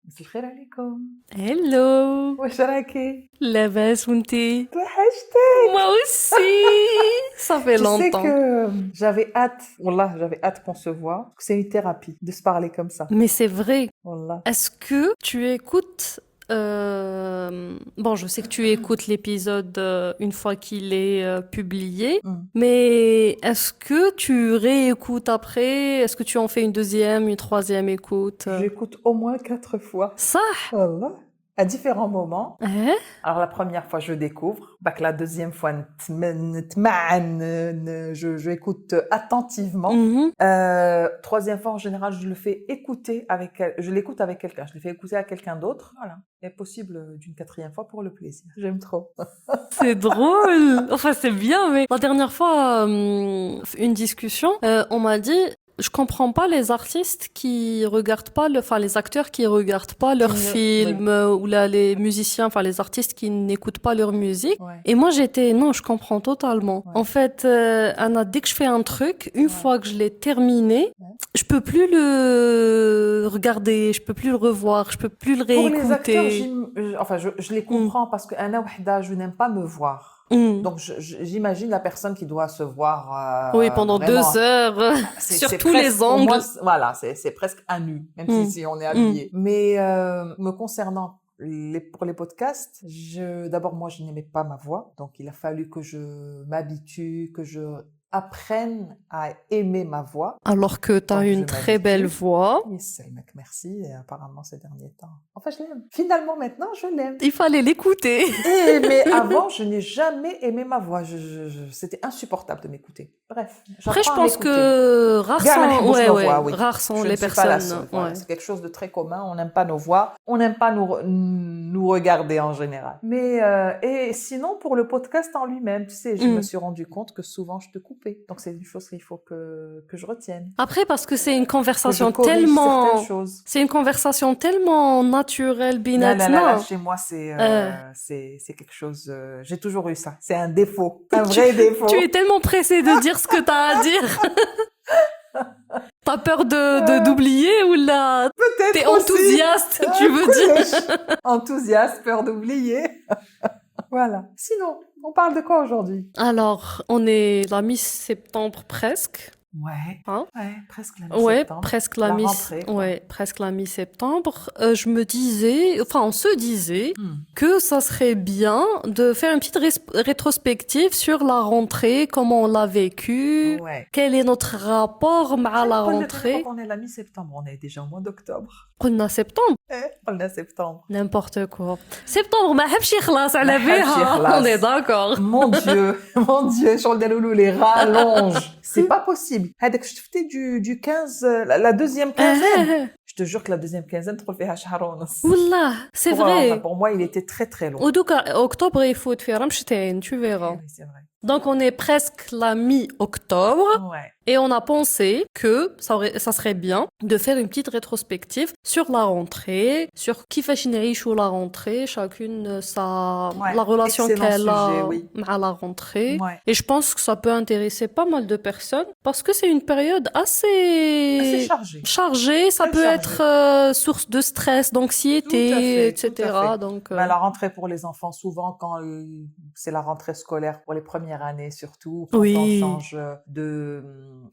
مساء الخير عليكم. Hello, واش راكي؟ لاباس وانتي؟ توحشتك. Moi aussi, ça fait Tu sais longtemps. que j'avais hâte qu'on se voit. C'est une thérapie de se parler comme ça. Mais c'est vrai, Wallah. est-ce que tu écoutes... Bon, je sais que tu écoutes l'épisode une fois qu'il est publié, mais est-ce que tu réécoutes après? Est-ce que tu en fais une deuxième, une troisième écoute? J'écoute au moins 4 fois. Ça? Wallah. À différents moments. Hein? Alors la première fois je découvre, bah que la deuxième fois je écoute attentivement. Mhm. Troisième fois en général je le fais écouter je l'écoute avec quelqu'un, je le fais écouter à quelqu'un d'autre, voilà. Et possible d'une quatrième fois pour le plaisir. J'aime trop. C'est drôle. Enfin, c'est bien, mais la dernière fois, une discussion, on m'a dit, je comprends pas les artistes qui regardent pas enfin, les acteurs qui regardent pas leurs films, ou là, les musiciens, enfin, les artistes qui n'écoutent pas leur musique. Ouais. Et moi, non, je comprends totalement. Ouais. En fait, Anna, dès que je fais un truc, une fois que je l'ai terminé, je peux plus le regarder, je peux plus le revoir, je peux plus le réécouter. Pour les acteurs, je les comprends parce que Anna Wahda, je n'aime pas me voir. Donc j'imagine la personne qui doit se voir oui, pendant vraiment, 2 heures sur tous presque, les angles. Moi, voilà, c'est presque à nu, même si on est habillé. Mais me concernant pour les podcasts, d'abord moi je n'aimais pas ma voix, donc il a fallu que je m'habitue, que je apprenne à aimer ma voix. Alors que tu as une très belle voix. Yes, merci, et apparemment ces derniers temps. Enfin, je l'aime. Finalement, maintenant, je l'aime. Il fallait l'écouter. Mais avant, je n'ai jamais aimé ma voix. C'était insupportable de m'écouter. Bref. Après, je pense que rares sont les personnes. C'est quelque chose de très commun. On n'aime pas nos voix. On n'aime pas nous regarder en général. Mais, et sinon, pour le podcast en lui-même, tu sais, je me suis rendu compte que souvent, je te coupais. Donc, c'est une chose qu'il faut que je retienne. Après, parce que c'est une conversation tellement... C'est une conversation tellement naturelle, Là, chez moi, c'est quelque chose... j'ai toujours eu ça. C'est un défaut. Un vrai défaut. Tu es tellement pressée de dire ce que tu as à dire. T'as peur d'oublier ou là? Peut-être t'es enthousiaste, tu veux dire? Enthousiaste, peur d'oublier. Voilà. Sinon, on parle de quoi aujourd'hui? Alors, on est la mi-septembre presque. Ouais. Hein? Ouais, presque la mi-septembre. Ouais, presque la mi-septembre. Je me disais, enfin, on se disait que ça serait bien de faire une petite rétrospective sur la rentrée, comment on l'a vécu, quel est notre rapport à la rentrée. On est la mi-septembre, on est déjà au mois d'octobre. On a septembre. On a septembre. N'importe quoi. Septembre, ma habchi khlas ala biha. On est d'accord. Mon Dieu, sur le les rallonges. C'est pas possible. Hadak شفتي du 15 la deuxième quinzaine. Je te jure que la deuxième quinzaine تدخل فيها شهر ونص. Wallah, c'est vrai. Pour moi, il était très très long. ودوك octobre il faut faire رمشتين, tu verras. Oui, c'est vrai. Donc on est presque la mi-octobre. Ouais. Et on a pensé que ça serait bien de faire une petite rétrospective sur la rentrée, sur kifash نعيشوا la rentrée, chacune la relation qu'elle a à la rentrée. Ouais. Et je pense que ça peut intéresser pas mal de personnes parce que c'est une période assez chargée. Ça peut être source de stress, d'anxiété, etc. Donc, la rentrée pour les enfants, souvent quand c'est la rentrée scolaire pour les premières années surtout, quand on change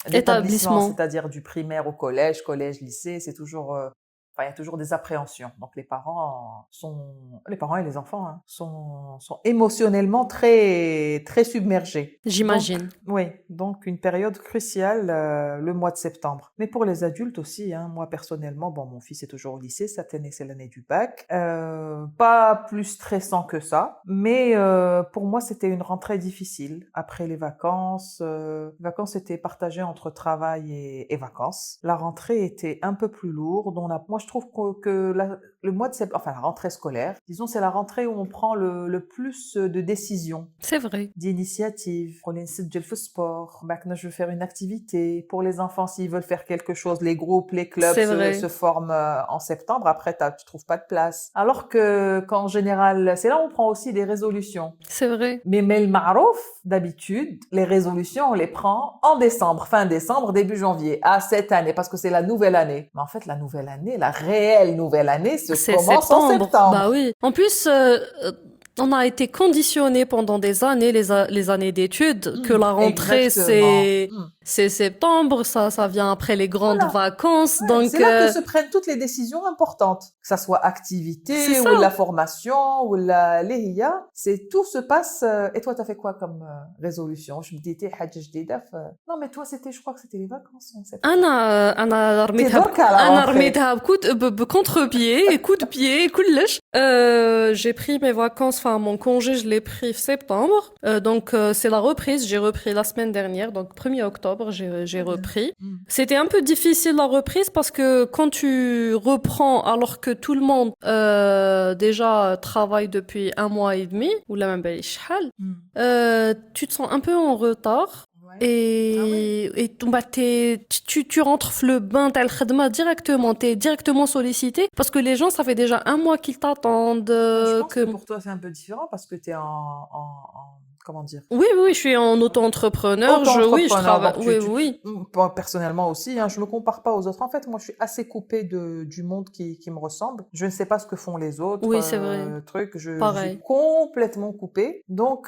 d'établissement, c'est-à-dire du primaire au collège, lycée, c'est toujours... il y a toujours des appréhensions. Donc les parents et les enfants sont émotionnellement très très submergés. J'imagine. Donc une période cruciale le mois de septembre. Mais pour les adultes aussi, moi personnellement, mon fils est toujours au lycée, cette année c'est l'année du bac. Pas plus stressant que ça, mais pour moi c'était une rentrée difficile. Après les vacances, vacances étaient partagées entre travail et vacances. La rentrée était un peu plus lourde. Moi je trouve que le mois de septembre, enfin la rentrée scolaire, disons c'est la rentrée où on prend le plus de décisions. C'est vrai. D'initiatives. On est le sport. Maintenant je veux faire une activité. Pour les enfants, s'ils veulent faire quelque chose, les groupes, les clubs se forment en septembre. Après, tu trouves pas de place. Alors qu'en général, c'est là où on prend aussi des résolutions. C'est vrai. Mais le marouf, d'habitude, les résolutions, on les prend en décembre, fin décembre, début janvier. Cette année, parce que c'est la nouvelle année. Mais en fait, la nouvelle année, la réelle nouvelle année se C'est commence en septembre. septembre. Bah oui. En plus, on a été conditionné pendant des années, les années d'études, que la rentrée Exactement. c'est septembre, ça vient après les grandes Voilà. vacances, Ouais, donc c'est là que se prennent toutes les décisions importantes, que ça soit C'est activité ça. ou la formation ou la لهية, c'est tout se passe. Et toi, t'as fait quoi comme résolution? Je me disais حاجة جديدة non, mais toi, c'était, je crois que c'était les vacances en septembre. انا T'es رميتها donc à la انا rentrée. رميتها بكونتر-pied, coup de pied, كلش. J'ai pris mes vacances, enfin mon congé, je l'ai pris septembre. Donc c'est la reprise, j'ai repris la semaine dernière, donc 1er octobre, j'ai repris. C'était un peu difficile la reprise parce que quand tu reprends alors que tout le monde déjà travaille depuis 1 mois et demi ou la même شحال, tu te sens un peu en retard. Et bah, tu rentres le bain t'as le khadma directement, t'es directement sollicité parce que les gens, ça fait déjà 1 mois qu'ils t'attendent. Je pense que pour toi, c'est un peu différent parce que t'es comment dire? Oui, je suis en auto-entrepreneur. Oui, je travaille. Oui. Personnellement aussi, hein, je me compare pas aux autres. En fait, moi, je suis assez coupée du monde qui me ressemble. Je ne sais pas ce que font les autres. Oui, c'est vrai. Je Pareil. suis complètement coupée. Donc,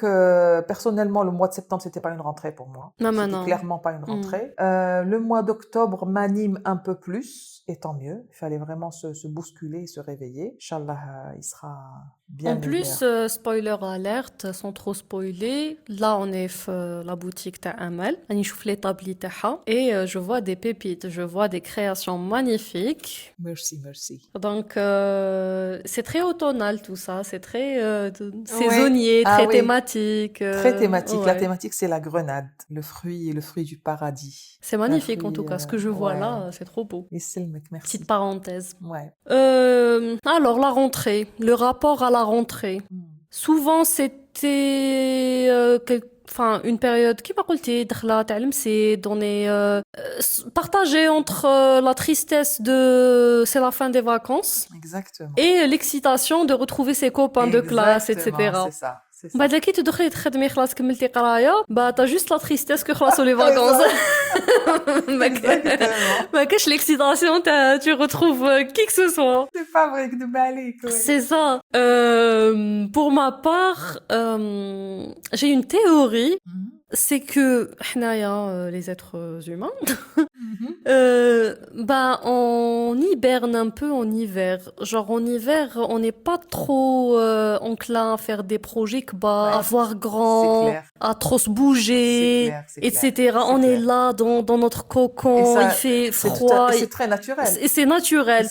personnellement, le mois de septembre, c'était pas une rentrée pour moi. C'était clairement pas une rentrée. Le mois d'octobre m'anime un peu plus, et tant mieux. Il fallait vraiment se bousculer et se réveiller. Inch'Allah, il sera bien En plus, spoiler alerte, sans trop spoiler, là on est la boutique de Amal, je vois l'établi taha et je vois des pépites, je vois des créations magnifiques. Merci. Donc c'est très automnal tout ça, c'est très saisonnier, très thématique. Très thématique. La thématique, c'est la grenade, le fruit du paradis. C'est magnifique en tout cas, ce que je vois là, c'est trop beau. Merci. Petite parenthèse. Ouais. Alors la rentrée, le rapport à la rentrée. Souvent c'était une période qui m'a قلتي دخلة تاع المسيد, on est partagé entre la tristesse de c'est la fin des vacances. Exactement. Et l'excitation de retrouver ses copains de classe, etc. C'est ça. بعد كي تدخلي تخدمي خلاص كملتي قرايه t'as juste la tristesse que خلاصوا les vacances. ما كاش l'excitation, tu retrouves qui que ce soit. C'est pas vrai que de balai. C'est ça. Pour ma part, j'ai une théorie, c'est que les êtres humains, on hiberne un peu en hiver. Genre en hiver, on n'est pas trop enclin à faire des projets à voir grand, à trop se bouger, etc. On est là dans notre cocon, il fait froid. C'est très naturel. C'est naturel.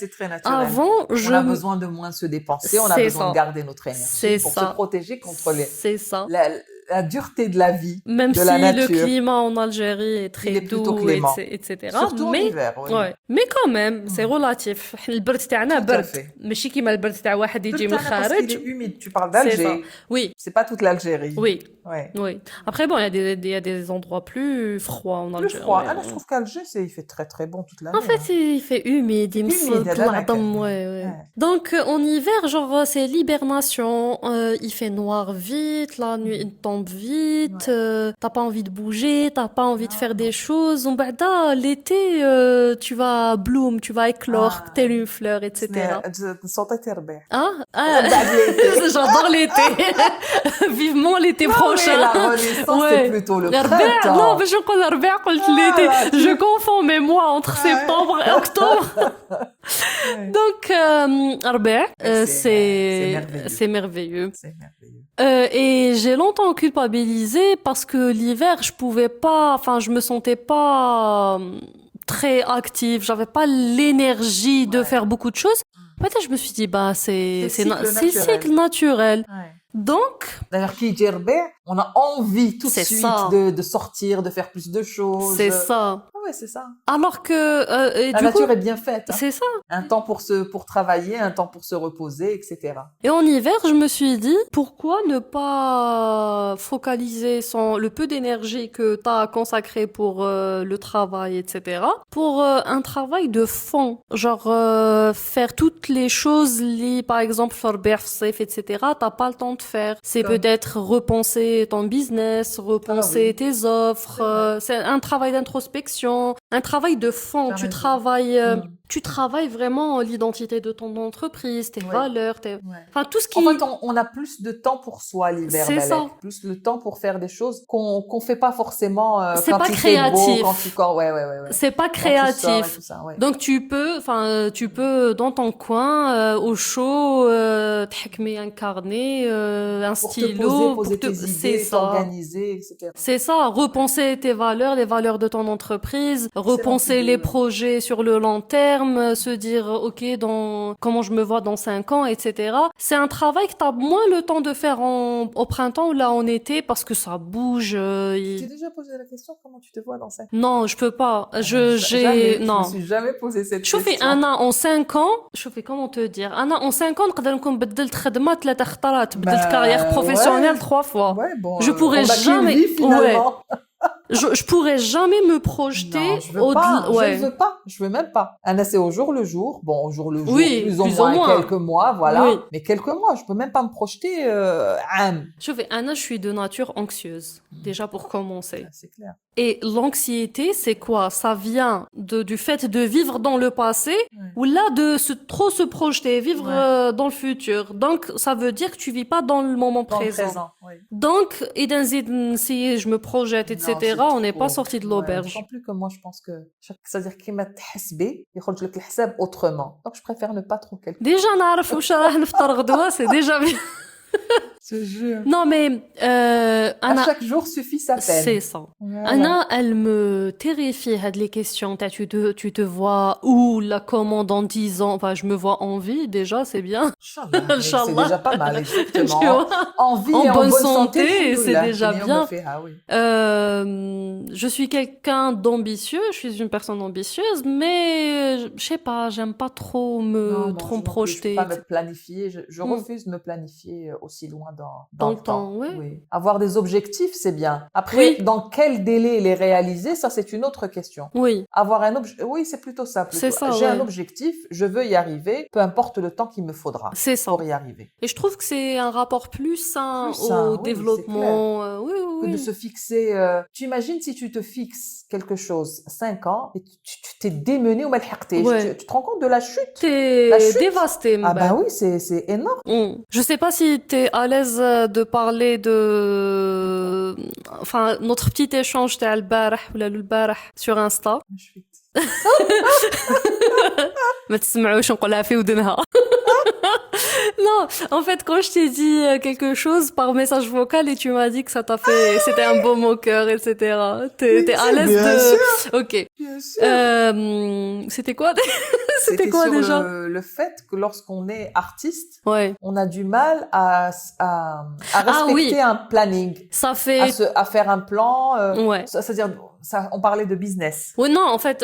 Avant, on a besoin de moins se dépenser, on a besoin de garder notre énergie pour se protéger contre la dureté de la vie, même de si la nature. Le climat en Algérie est très doux, etc. Surtout en hiver. Mais quand même, c'est relatif. البرد تاعنا برد ماشي كيما البرد تاع واحد يجي من الخارج. C'est humide. Tu parles d'Alger. Oui. C'est pas toute l'Algérie. Oui. Après bon, il y a des endroits plus froids en Algérie. Plus froid. Je trouve qu'Alger, il fait très très bon toute l'année. En fait, il fait humide, Donc en hiver, genre c'est l'hibernation, il fait noir vite, la nuit tombe vite, t'as pas envie de bouger, t'as pas envie de faire des choses. L'été, tu vas bloom, tu vas éclore, telle une fleur, etc. J'adore l'été. Vivement l'été prochain. La renaissance, c'est plutôt le printemps. Non, mais je connais l'été. Je confonds mes mois entre septembre et octobre. Donc, c'est merveilleux. Et j'ai longtemps culpabilisé parce que l'hiver, je me sentais pas très active, j'avais pas l'énergie de faire beaucoup de choses. Peut-être je me suis dit c'est le cycle naturel. Donc, d'ailleurs, qui dit on a envie tout de suite de sortir, de faire plus de choses. C'est ça. Ouais, c'est ça. Alors que la nature est bien faite. C'est ça. Un temps pour travailler, un temps pour se reposer, etc. Et en hiver, je me suis dit, pourquoi ne pas focaliser le peu d'énergie que tu as consacré pour le travail, etc., pour un travail de fond. Genre, faire toutes les choses liées, par exemple, etc., t'as pas le temps de faire. C'est peut-être repenser ton business, repenser tes offres. C'est un travail d'introspection, un travail de fond. Tu as raison. Tu travailles vraiment l'identité de ton entreprise, tes Oui. valeurs, Ouais. enfin tout ce En qui. fait, on a plus de temps pour soi l'hiver, C'est ça. Balek. Plus le temps pour faire des choses qu'on fait pas forcément C'est quand pas il fait beau, créatif. quand tu cours. Ouais. C'est pas Quand tu sors et créatif. tout ça, ouais. Donc tu peux dans ton coin, au chaud, تحكمي un carnet, un Pour te stylo, poser tes c'est idées, ça. t'organiser, etc. C'est ça, repenser tes valeurs, les valeurs de ton entreprise, repenser idée, les ouais. projets sur le long terme, se dire, ok, comment je me vois dans 5 ans, etc. C'est un travail que t'as moins le temps de faire au printemps ou là en été parce que ça bouge. Tu t'es déjà posé la question comment tu te vois dans 5 ans? Non, je peux pas. Jamais. Je Non. me suis jamais posé cette شوفي question. انا en 5 ans شوفي comment te dire انا en 5 ans نقدر نكون بدلت خدمه 3 خطرات بدلت كارير بروفيسيونيل 3 fois. Ouais, bon, Je pourrais on a qu'une jamais vie, finalement. je pourrais jamais me projeter Non, je veux pas. ouais. Je ne veux pas. Je veux même pas. Anna, c'est au jour le jour. Bon, au jour le jour, Oui, plus ou moins quelques mois, voilà. Oui. Mais quelques mois, je peux même pas me projeter. شوفي انا je suis de nature anxieuse déjà pour commencer. C'est clair. Et l'anxiété, c'est quoi? Ça vient du fait de vivre dans le passé ou là de trop se projeter, vivre dans le futur. Donc, ça veut dire que tu vis pas dans le moment présent. Oui. Donc, si je me projette, etc., on n'est pas sorti de l'auberge. D'autant plus que moi, je pense que, c'est-à-dire qu'il m'a تحسبي يخرج لك الحساب autrement. Donc, je préfère ne pas trop calculer. Déjà, نعرف واش راح نفطر غدوة, c'est déjà bien. Je jure. Non, mais à chaque jour suffit sa peine. C'est ça. Voilà. Anna, elle me terrifie les questions. Tu te vois où, là, comment dans 10 ans? Enfin, je me vois en vie, déjà, c'est bien. Inch'Allah. C'est déjà pas mal, Tu exactement. vois, En vie et en bonne santé, c'est déjà bien. Ah, oui. Je suis quelqu'un d'ambitieux, je suis une personne ambitieuse, mais je sais pas, j'aime pas trop me projeter. Je peux pas me planifier. Je refuse de me planifier aussi loin dans le temps. Oui. Avoir des objectifs, c'est bien. Après, dans quel délai les réaliser, ça c'est une autre question. Oui. Avoir un oui, c'est plutôt ça. C'est ça. J'ai un objectif, je veux y arriver, peu importe le temps qu'il me faudra. C'est ça. Pour y arriver. Et je trouve que c'est un rapport plus sain au développement. Oui. Que de se fixer. Tu imagines si tu te fixes quelque chose 5 ans et tu t'es démené ou mal tu te rends compte de la chute? T'es dévasté. Ah bah oui, c'est énorme. Je sais pas si t'es à l'aise de parler de, enfin, notre petit échange t'es sur Insta. ما تسمعوش نقولها في ودنها. Non, en fait, quand je t'ai dit quelque chose par message vocal et tu m'as dit que ça t'a fait, c'était un beau moqueur, etc. T'es à l'aise de... Sûr. Ok. Bien sûr. C'était quoi? C'était quoi déjà? Le fait que lorsqu'on est artiste, on a du mal à respecter un planning. Ça fait... À faire un plan. C'est-à-dire, on parlait de business. Oui, non, en fait,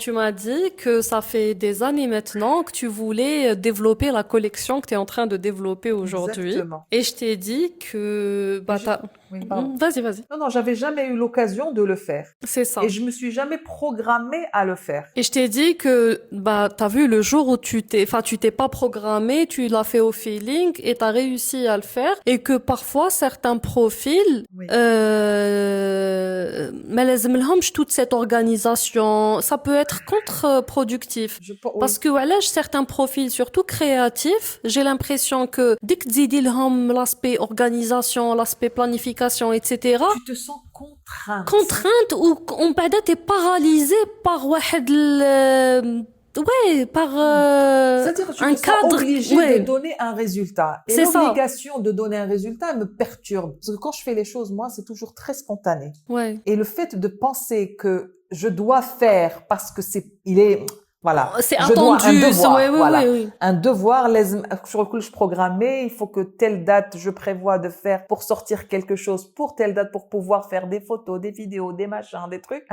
tu m'as dit que ça fait des années maintenant que tu voulais développer la collection que tu es en train de développer aujourd'hui. Exactement. Et je t'ai dit que... Oui, vas-y. Non, j'avais jamais eu l'occasion de le faire. C'est ça. Et je me suis jamais programmée à le faire. Et je t'ai dit que, t'as vu le jour où tu t'es pas programmé, tu l'as fait au feeling et t'as réussi à le faire. Et que parfois, certains profils, mais toute cette organisation, ça peut être contre-productif. Parce que, certains profils, surtout créatifs, j'ai l'impression que dès que tu dis l'aspect organisation, l'aspect planification, etc. Tu te sens contrainte. Contrainte ou on peut être paralysé par c'est-à-dire que tu te sens obligé de donner un résultat. Et l'obligation de donner un résultat me perturbe. Parce que quand je fais les choses, moi, c'est toujours très spontané. Et le fait de penser que je dois faire parce que voilà. C'est attendu. Un devoir, oui. Un devoir, sur lequel je programmais, il faut que telle date je prévois de faire pour sortir quelque chose, pour telle date pour pouvoir faire des photos, des vidéos, des machins, des trucs.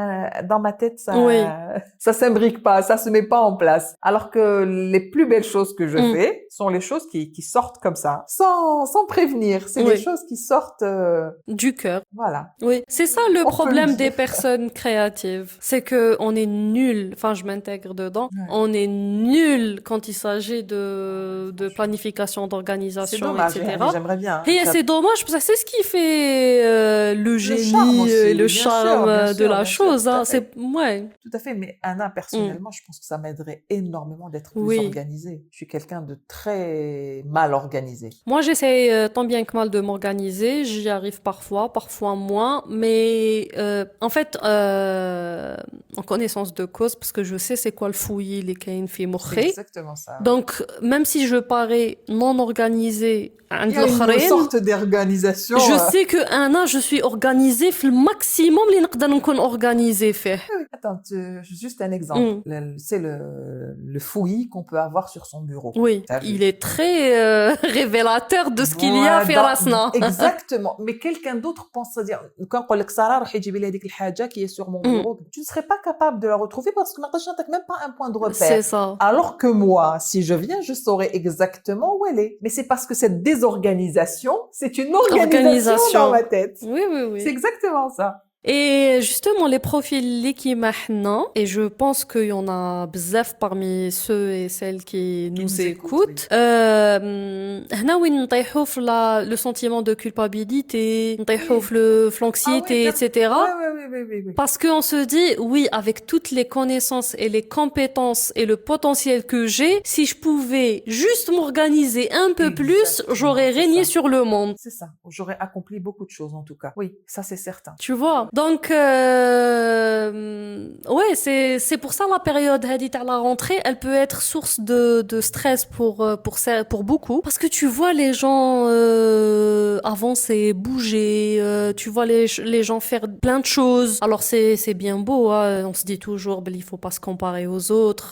Dans ma tête, ça s'imbrique pas, ça se met pas en place. Alors que les plus belles choses que je fais sont les choses qui sortent comme ça, sans prévenir. C'est les choses qui sortent du cœur. Voilà. Oui, c'est ça le problème des personnes créatives. C'est que on est nul. Enfin, je m'intègre dedans. vois. Ouais. On est nul quand il s'agit de planification, C'est d'organisation, dommage, etc. j'aimerais bien. Et c'est dommage parce que c'est ce qui fait le Le génie charme et le aussi, bien charme sûr, bien de sûr, la bien sûr, chose, tout à hein. fait. Ouais. Tout à fait, mais Anna, Mm. personnellement, je pense que ça m'aiderait énormément d'être plus Oui. organisée. Je suis quelqu'un de très mal organisé. Moi, j'essaie tant bien que mal de m'organiser. J'y arrive parfois, parfois moins. Mais en fait, en connaissance de cause, parce que je sais c'est quoi le fouillis, les kain fi C'est مخي. exactement ça. Oui. Donc, même si je parais non organisée عند Il y a une الآخرين, sorte d'organisation. je sais que je suis organisée في الماكسيموم اللي نقدر نكون organisée فيه. Oui. Attends, juste un exemple. Mm. C'est le fouillis qu'on peut avoir sur son bureau. Oui, T'as vu? il est très révélateur de ce qu'il y a في راسنا. Exactement. Mais quelqu'un d'autre pense à dire, quand on dit Sarah, روحي جيبي لي هذيك الحاجة qui est sur mon bureau, tu ne serais pas capable de la retrouver parce que maintenant, tu n'as même pas un point de repère. C'est ça. Alors que moi, si je viens, je saurais exactement où elle est. Mais c'est parce que cette désorganisation, c'est une organisation dans ma tête. Oui, oui, oui. C'est exactement ça. Et justement, les profils qui maintenant, et je pense qu'il y en a bzaf parmi ceux et celles qui nous écoutent, هنا وين نطيحوا في le sentiment de culpabilité, نطيحوا في l'anxiété, etc. Oui. Parce qu'on se dit, oui, avec toutes les connaissances et les compétences et le potentiel que j'ai, si je pouvais juste m'organiser un peu plus, j'aurais régné sur le monde. C'est ça. J'aurais accompli beaucoup de choses, en tout cas. Oui, ça, c'est certain. Tu vois? Donc, ouais, c'est pour ça la période hadith à la rentrée, elle peut être source de stress pour beaucoup. Parce que tu vois les gens avancer, bouger, tu vois les gens faire plein de choses. Alors c'est bien beau, hein. On se dit toujours, ben, il faut pas se comparer aux autres,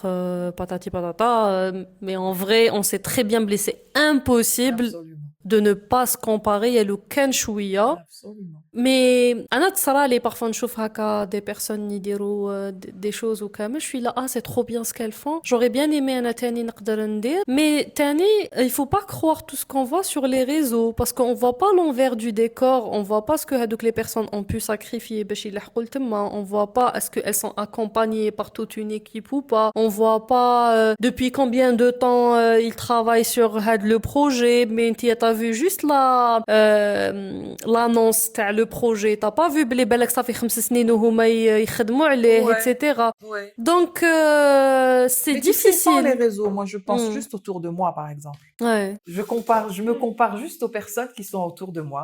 patati patata. Mais en vrai, on sait très bien, c'est impossible. Absolument. De ne pas se comparer. Il y a le ken chouïa. Absolument. Mais أنا تصرالي parfois نشوف هكا des personnes يديروا des choses وكامل je suis là c'est trop bien ce qu'elles font, j'aurais bien aimé أنا تاني نقدر ندير. Mais تاني il faut pas croire tout ce qu'on voit sur les réseaux parce qu'on voit pas l'envers du décor, on voit pas ce que هادوك les personnes ont pu sacrifier باش يلحقوا لتما, on voit pas est-ce qu'elles sont accompagnées par toute une équipe ou pas, on voit pas depuis combien de temps ils travaillent sur le projet. Mais t'as vu juste l'annonce تاع le projet, t'as pas vu بلي بالك صافي 5 سنين وهما يخدموا عليه, etc. Donc c'est mais difficile. Tu sais, sans les réseaux, moi je pense juste autour de moi par exemple. Ouais. Je me compare juste aux personnes qui sont autour de moi,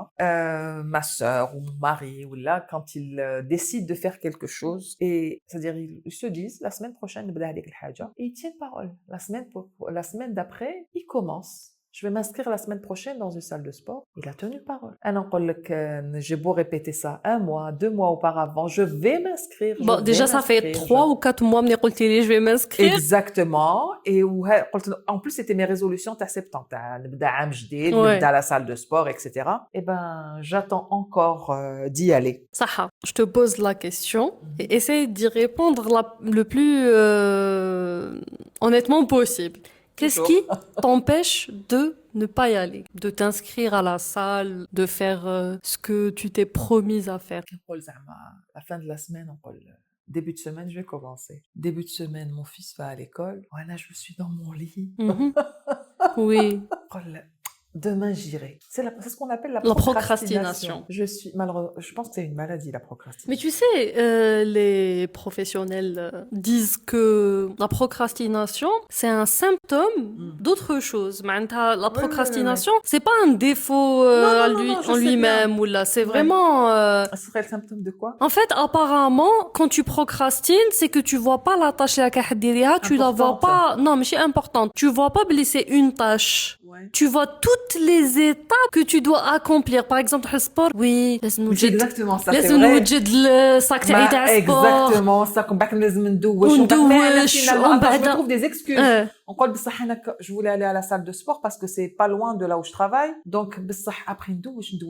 ma sœur ou mon mari ou là quand ils décident de faire quelque chose et c'est-à-dire ils se disent la semaine prochaine نبدا هذيك الحاجة et ils tiennent parole. La semaine d'après, ils commencent. Je vais m'inscrire la semaine prochaine dans une salle de sport. Il a tenu parole. J'ai beau répéter ça 1 mois, 2 mois auparavant, je vais m'inscrire. Bon, déjà, ça fait 3 ou 4 mois que je vais m'inscrire. Exactement. Et en plus, c'était mes résolutions à septembre. À la salle de sport, etc. Eh ben, j'attends encore d'y aller. Saha, je te pose la question et essaye d'y répondre le plus honnêtement possible. Qu'est-ce qui t'empêche de ne pas y aller, de t'inscrire à la salle, de faire ce que tu t'es promise à faire? La fin de la semaine, début de semaine, je vais commencer. Début de semaine, mon fils va à l'école. Voilà, je suis dans mon lit. Oui. Demain, j'irai. C'est ce qu'on appelle la procrastination. Je pense que c'est une maladie, la procrastination. Mais tu sais, les professionnels disent que la procrastination, c'est un symptôme d'autre chose. La procrastination, c'est pas un défaut en lui-même ou là, c'est vraiment. Ce serait le symptôme de quoi? En fait, apparemment, quand tu procrastines, c'est que tu vois pas la tâche tu la vois pas. Non, mais c'est important. Tu vois pas c'est une tâche. Tu vois toutes les étapes que tu dois accomplir. Par exemple, le sport. Oui, c'est exactement ça, c'est vrai. Exactement ça. Je trouve des excuses. Je voulais aller à la salle de sport parce que c'est pas loin de là où je travaille. Donc, après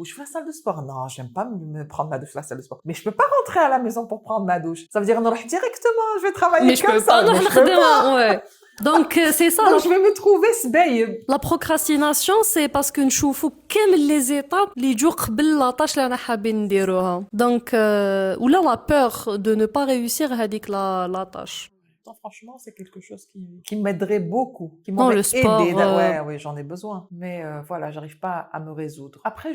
je fais la salle de sport. Non, j'aime pas me prendre ma douche à la salle de sport. Mais je peux pas rentrer à la maison pour prendre ma douche. Ça veut dire, non, directement, je vais travailler comme ça. Mais je peux pas. Ouais. Donc c'est ça. Donc je vais me trouver sbaïb. La procrastination, c'est parce que نشوفوا كامل les étapes اللي يجوا قبل la tâche اللي انا حابين نديروها. Donc ou là la peur de ne pas réussir هذيك la tâche. pourtant, franchement, c'est quelque chose qui m'aiderait beaucoup, qui Non, m'aurait le sport, aidé. Ouais, oui, j'en ai besoin. Mais voilà, j'arrive pas à me résoudre. Après,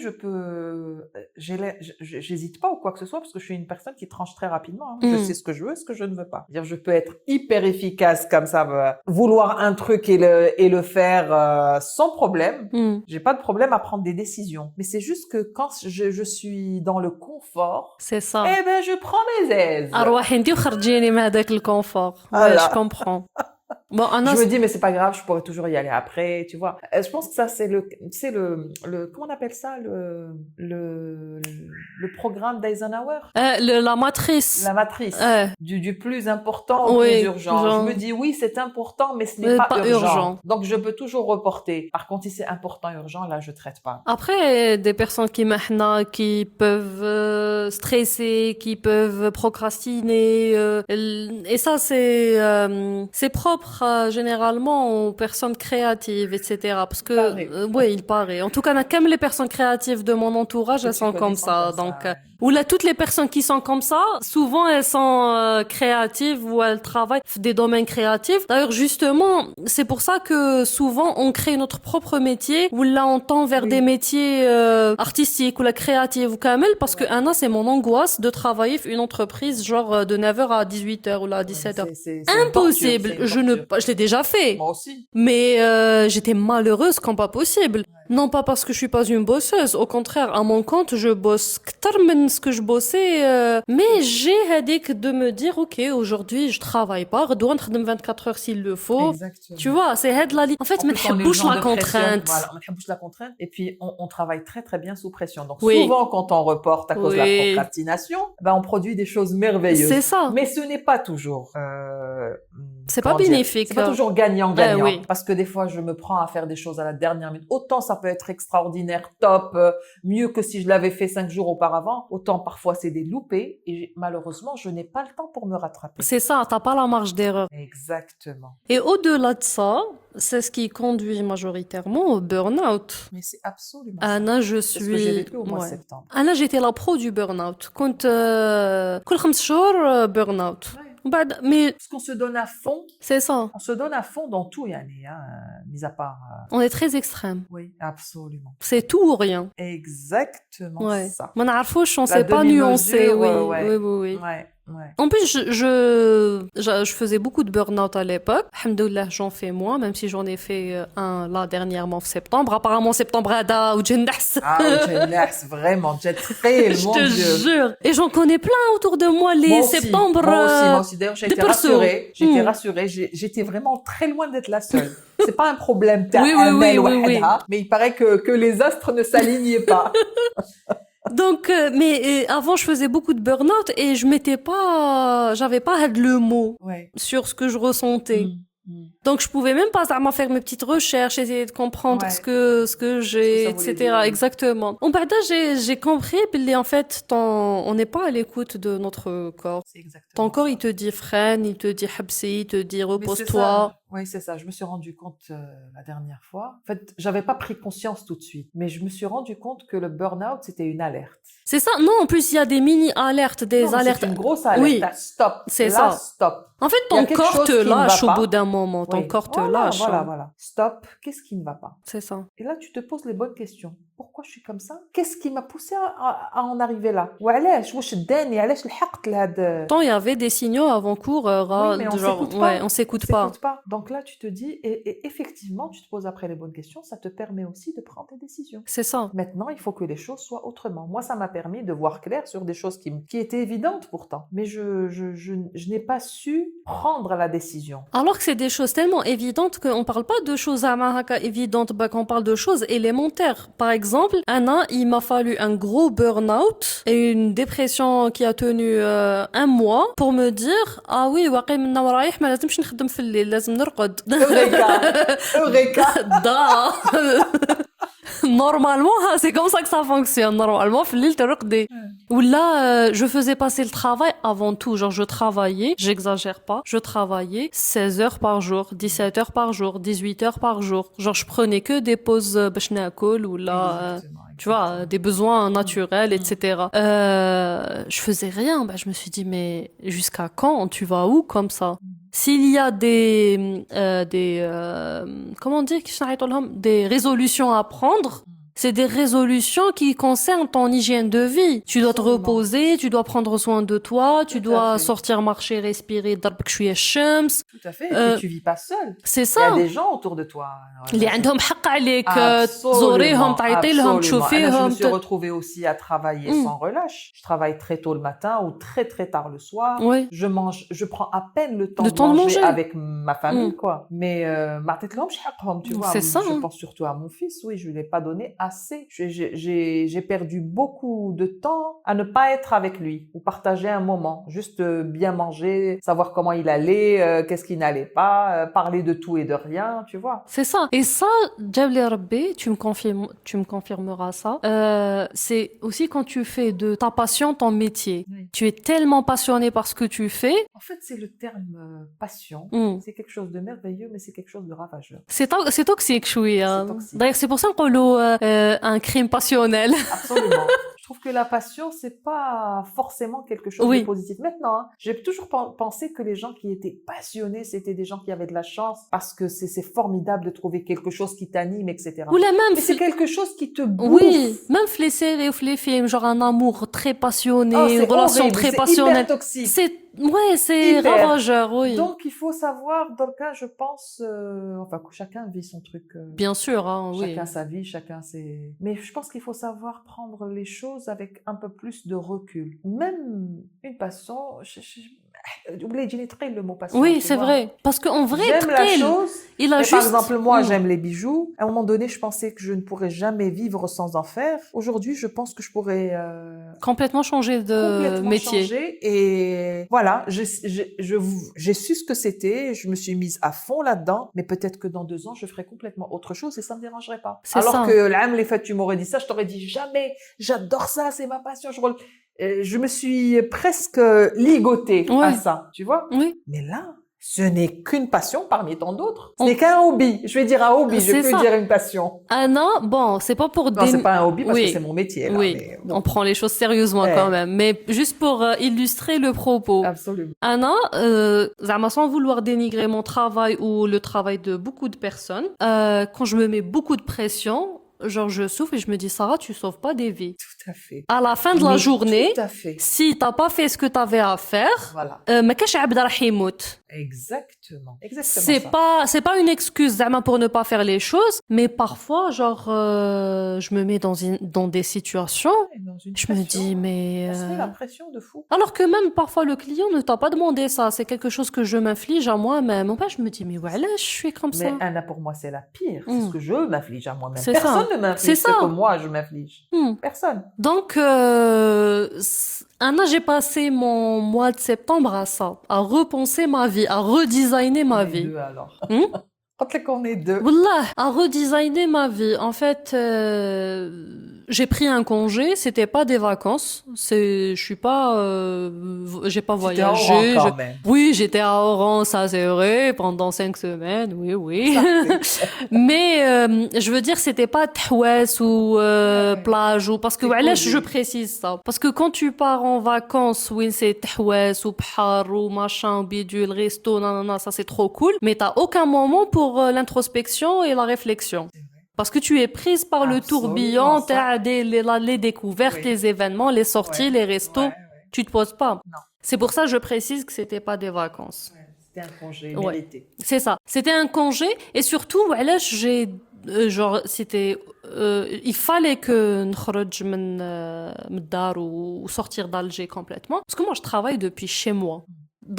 j'hésite pas ou quoi que ce soit parce que je suis une personne qui tranche très rapidement. Hein. Je sais ce que je veux, ce que je ne veux pas. C'est-à-dire, je peux être hyper efficace comme ça, vouloir un truc et le faire sans problème. J'ai pas de problème à prendre des décisions. Mais c'est juste que quand je suis dans le confort, c'est ça. eh ben, je prends mes aises. أروحي انتي وخرجيني من هذاك الكونفور. Ouais, Voilà. je comprends. Bon, Je me dis, mais c'est pas grave, je pourrais toujours y aller après, tu vois. Je pense que ça, c'est comment on appelle ça, le programme d'Eisenhower? La matrice. La matrice. Du plus important au Oui, plus urgent. genre... Je me dis, oui, c'est important, mais ce n'est pas urgent. Donc, je peux toujours reporter. Par contre, si c'est important et urgent, là, je traite pas. Après, des personnes qui peuvent stresser, qui peuvent procrastiner, et ça, c'est propre généralement aux personnes créatives, etc. Parce que, ouais, il paraît. En tout cas, quand même les personnes créatives de mon entourage, elles sont comme ça. Donc, ou là, toutes les personnes qui sont comme ça, souvent elles sont créatives ou elles travaillent dans des domaines créatifs. D'ailleurs, justement, c'est pour ça que souvent on crée notre propre métier ou là on tend vers des métiers artistiques ou la créative ou kamel parce que Anna, c'est mon angoisse de travailler dans une entreprise genre de 9h à 18h ou là à 17h. C'est impossible. Je l'ai déjà fait. Moi aussi. Mais j'étais malheureuse quand pas possible. Non pas parce que je suis pas une bosseuse, au contraire, à mon compte, je bosse كتر ce que je bossais, mais j'ai هذيك de me dire OK, aujourd'hui je travaille pas, غدوة نخدم 24 heures s'il le faut. Exactement. Tu vois, c'est هاد la en fait, ما نحبوش la contrainte. Voilà, on نحبوش la contrainte et puis on travaille très très bien sous pression. Donc souvent quand on reporte à cause de la procrastination, ben on produit des choses merveilleuses. C'est ça. Mais ce n'est pas toujours c'est pas bénéfique. C'est pas toujours gagnant-gagnant. Parce que des fois, je me prends à faire des choses à la dernière minute. Autant ça peut être extraordinaire, top, mieux que si je l'avais fait 5 jours auparavant. Autant parfois c'est des loupés et malheureusement, je n'ai pas le temps pour me rattraper. C'est ça, t'as pas la marge d'erreur. Exactement. Et au-delà de ça, c'est ce qui conduit majoritairement au burn-out. Mais c'est absolument Anna, ça. je suis... C'est ce que j'ai vécu au mois de septembre. Anna, j'étais la pro du burn-out. كنت كل 5 شهور burn-out. Mais parce qu'on se donne à fond. C'est ça. On se donne à fond dans tout, Yanni, mis à part. On est très extrême. Oui, absolument. C'est tout ou rien. Exactement ça. On n'arrive on sait pas nuancer. Oui. Ouais. En plus, je faisais beaucoup de burn-out à l'époque. Alhamdoulilah, j'en fais moins, même si j'en ai fait un là dernièrement en septembre. Apparemment, septembre ada ou Jendas. Ah, Jendas, vraiment, j'ai très, mon Dieu. Je te jure. Et j'en connais plein autour de moi, les septembre. Moi aussi. D'ailleurs, j'ai été rassurée. J'étais vraiment très loin d'être la seule. C'est pas un problème. Oui. Mais il paraît que les astres ne s'alignaient pas. Donc, mais avant, je faisais beaucoup de burn-out et j'avais pas le mot sur ce que je ressentais. Donc, je pouvais même pas faire mes petites recherches, essayer de comprendre ce que j'ai, etc. Exactement. En bas j'ai compris, puis en fait, on n'est pas à l'écoute de notre corps. Ton corps, il te dit freine, il te dit habsi, il te dit repose-toi. Oui, c'est ça. Je me suis rendu compte la dernière fois. En fait, j'avais pas pris conscience tout de suite, mais je me suis rendu compte que le burn-out, c'était une alerte. C'est ça. Non, en plus, il y a des mini-alertes, alertes. C'est une grosse alerte. Oui. Stop. C'est ça. Stop. En fait, ton corps te lâche au bout d'un moment. Ton corps te lâche. Voilà. Stop. Qu'est-ce qui ne va pas? C'est ça. Et là, tu te poses les bonnes questions. Pourquoi je suis comme ça? Qu'est-ce qui m'a poussé à en arriver là? Tant il y avait des signaux avant-cours, mais on s'écoute pas. Donc là, tu te dis, et effectivement, tu te poses après les bonnes questions, ça te permet aussi de prendre des décisions. C'est ça. Maintenant, il faut que les choses soient autrement. Moi, ça m'a permis de voir clair sur des choses qui étaient évidentes pourtant. Mais je n'ai pas su prendre la décision. Alors que c'est des choses tellement évidentes qu'on parle pas de choses évidentes, qu'on parle de choses élémentaires. Par exemple, Anna, il m'a fallu un gros burn-out et une dépression qui a tenu un mois pour me dire ah oui واقي منا ورايح ما لازمش نخدم في الليل لازم نرقد. Eureka. Normalement, c'est comme ça que ça fonctionne. Normalement, fallait te regarder. Ou là, je faisais passer le travail avant tout. Genre, je travaillais, j'exagère pas, je travaillais 16 heures par jour, 17 heures par jour, 18 heures par jour. Genre, je prenais que des pauses bachnakol ou là, tu vois, des besoins naturels, etc. Je faisais rien. Je me suis dit, mais jusqu'à quand? Tu vas où comme ça? s'il y a comment on dit, des résolutions à prendre, c'est des résolutions qui concernent ton hygiène de vie. Tu dois te Absolument. reposer, tu dois prendre soin de toi, tu Tout à dois fait. sortir, marcher, respirer, ضربك شوية الشمس. Tout à fait. Et Euh, puis tu vis pas seul. C'est Il y a ça. des gens autour de toi. اللي Voilà. عندهم حق عليك Absolument, تزوريهم تعيطي لهم absolument. Alors, je تشوفيهم me suis retrouvée aussi à travailler Mm. sans relâche. Je travaille très tôt le matin ou très très tard le soir. Oui. Je prends à peine le temps Le de temps de manger manger. avec ma famille, Mm. quoi. Mais ما عطيتلهمش حقهم, tu vois. C'est ça, Je hein. pense surtout à mon fils. Oui, je lui ai pas donné assez. J'ai perdu beaucoup de temps à ne pas être avec lui ou partager un moment, juste bien manger, savoir comment il allait, qu'est-ce qui n'allait pas, parler de tout et de rien, tu vois. C'est ça. Et ça, Jabli Rabbi, tu me confirmeras ça. C'est aussi quand tu fais de ta passion ton métier. Oui. Tu es tellement passionné par ce que tu fais. En fait, c'est le terme passion. Mm. C'est quelque chose de merveilleux, mais c'est quelque chose de ravageur. C'est toxique, شوية. C'est toxique. D'ailleurs, c'est pour ça qu'on un crime passionnel. Absolument. Je trouve que la passion, c'est pas forcément quelque chose Oui. de positif. Maintenant, hein, j'ai toujours pensé que les gens qui étaient passionnés, c'était des gens qui avaient de la chance parce que c'est formidable de trouver quelque chose qui t'anime, etc. Ou la même Mais c'est quelque chose qui te bouffe. Oui, même les séries ou les films, genre un amour très passionné, Oh, une c'est relation horrible, très c'est passionnelle. hyper toxique. C'est Hyper. ravageur, oui. Donc, il faut savoir, dans le cas, je pense, enfin, que chacun vit son truc. Bien sûr, hein, oui. Chacun sa vie, chacun ses... Mais je pense qu'il faut savoir prendre les choses avec un peu plus de recul. Même une passion, oubliez le mot passion. Oui, tu c'est vois. vrai. Parce qu'en vrai, J'aime la Tkhil, chose. il a Mais juste... par exemple, moi, Mm. j'aime les bijoux. À un moment donné, je pensais que je ne pourrais jamais vivre sans en faire. Aujourd'hui, je pense que je pourrais Complètement changer de complètement métier. changer. Et voilà, j'ai su ce que c'était. Je me suis mise à fond là-dedans. Mais peut-être que dans 2 ans, je ferai complètement autre chose et ça me dérangerait pas. C'est Alors ça. que l'âme, les fêtes, tu m'aurais dit ça, je t'aurais dit jamais. J'adore ça, c'est ma passion. Je me suis presque ligotée Ouais. à ça, tu vois. Oui, Mais là, ce n'est qu'une passion parmi tant d'autres. Ce On- n'est qu'un hobby. Je vais dire un hobby, je C'est peux ça. dire une passion. Anna, bon, c'est pas pour Non, c'est pas un hobby parce Oui. que c'est mon métier. Là, Oui, mais non. on prend les choses sérieusement Ouais. quand même. Mais juste pour illustrer le propos. Absolument. Anna, زعما sans vouloir dénigrer mon travail ou le travail de beaucoup de personnes, quand je me mets beaucoup de pression, genre je souffle et je me dis Sarah, tu sauves pas des vies. Tout à fait. À la fin de la Mais journée, Tout à fait. si t'as pas fait ce que t'avais à faire, Voilà. ما كاش عبد راح يموت. Exactement. Exactement. C'est pas une excuse زعما pour ne pas faire les choses, mais parfois genre je me mets dans des situations, je me dis mais On se met la pression de fou. alors que même parfois le client ne t'a pas demandé ça, c'est quelque chose que je m'inflige à moi-même. En fait, je me dis mais voilà, je suis comme ça. Mais Anna, pour moi, c'est la pire. C'est ce que je m'inflige à moi-même. C'est Personne ça. ne m'inflige C'est ce ça. que moi, je m'inflige. Hmm. Personne. Donc, un an, j'ai passé mon mois de septembre à ça, à repenser ma vie, à redesigner ma On est vie. 2 alors. Hmm? Quand on est 2. Wallah, à redesigner ma vie. En fait, j'ai pris un congé, c'était pas des vacances, je suis pas, j'ai pas C'était en voyagé. rang quand même. Oui, j'étais à Oran, ça c'est vrai, pendant 5 semaines, oui. Mais je veux dire, c'était pas Tahouess ou plage ou parce que C'est voilà, posé. je précise ça. Parce que quand tu pars en vacances, oui, c'est Tahouess ou Bhar ou machin, ou bidule, resto, nanana, ça c'est trop cool. Mais t'as aucun moment pour l'introspection et la réflexion. Parce que tu es prise par le Absolument, tourbillon, ça. t'as les découvertes, Oui. les événements, les sorties, Ouais, les restos. ouais. Tu te poses pas. Non. C'est pour ça que je précise que c'était pas des vacances. Ouais, c'était un congé Ouais. mérité. C'est ça. C'était un congé et surtout, voilà, genre c'était il fallait que نخرج من الدار ou sortir d'Alger complètement parce que moi je travaille depuis chez moi.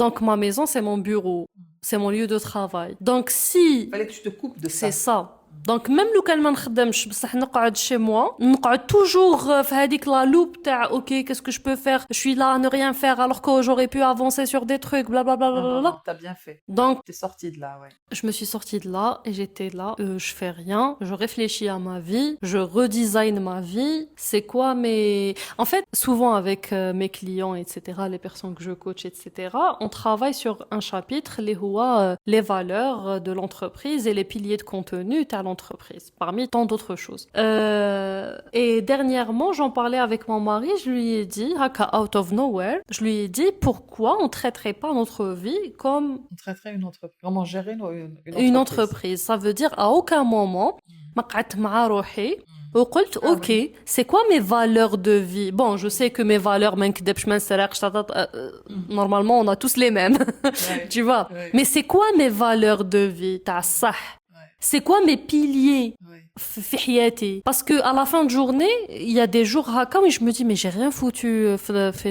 Donc ma maison c'est mon bureau, c'est mon lieu de travail. Donc si Il fallait que tu te coupes de ça. c'est ça. Donc même لو كان ما نخدمش بصح نقعد chez moi نقعد toujours في هذيك la loupe تاع OK qu'est-ce que je peux faire, je suis là à ne rien faire alors que j'aurais pu avancer sur des trucs blablabla. Non, t'as bien fait. Donc T'es sortie de là, ouais. je me suis sortie de là et j'étais là, je fais rien, je réfléchis à ma vie, je redesign ma vie, c'est quoi mes... En fait, souvent avec mes clients, etc., les personnes que je coach, etc., on travaille sur un chapitre, les valeurs de l'entreprise et les piliers de contenu, t'as entreprise, parmi tant d'autres choses. Et dernièrement, j'en parlais avec mon mari, je lui ai dit, haka out of nowhere, je lui ai dit pourquoi on traiterait pas notre vie comme On traiterait une entreprise. Comment gérer une entreprise. entreprise. Ça veut dire à aucun moment, ما قعدت مع روحي وقلت Ah ok, oui. c'est quoi mes valeurs de vie? Bon, je sais que mes valeurs, ما نكذبش ما نسرقش normalement on a tous les mêmes, Ouais. tu vois. Ouais. Mais c'est quoi mes valeurs de vie? تاع الصح. Ouais. C'est quoi mes piliers Ouais. في حياتي? Parce que à la fin de journée, il y a des jours هكا où je me dis mais j'ai rien foutu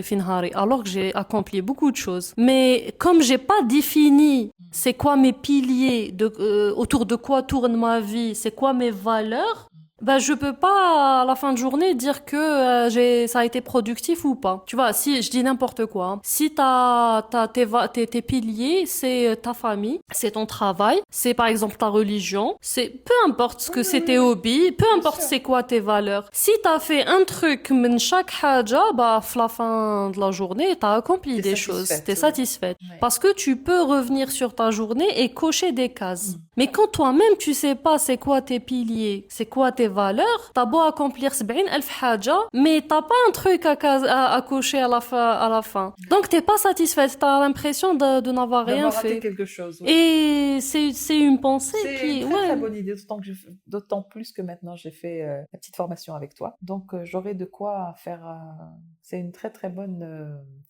في نهاري alors que j'ai accompli beaucoup de choses. Mais comme j'ai pas défini c'est quoi mes piliers autour de quoi tourne ma vie, c'est quoi mes valeurs, bah je peux pas à la fin de journée dire que ça a été productif ou pas. Tu vois, si je dis n'importe quoi, hein. Si tes piliers, c'est ta famille, c'est ton travail, c'est par exemple ta religion, c'est peu importe ce que c'est tes hobbies, peu importe sûr. c'est quoi tes valeurs. Si t'as fait un truc من chaque haja, bah à la fin de la journée, t'as accompli T'es des satisfaite, choses, t'es oui. satisfaite. Ouais. Parce que tu peux revenir sur ta journée et cocher des cases. Mais quand toi-même tu sais pas c'est quoi tes piliers, c'est quoi tes valeurs, t'as beau accomplir 70,000 haja, mais t'as pas un truc à cocher à la fin. Donc t'es pas satisfaite, t'as l'impression de n'avoir rien D'avoir raté fait. quelque chose. Oui. Et c'est une pensée C'est qui, une très ouais. très bonne idée, d'autant plus que maintenant j'ai fait la petite formation avec toi. Donc j'aurai de quoi faire. C'est une très très bonne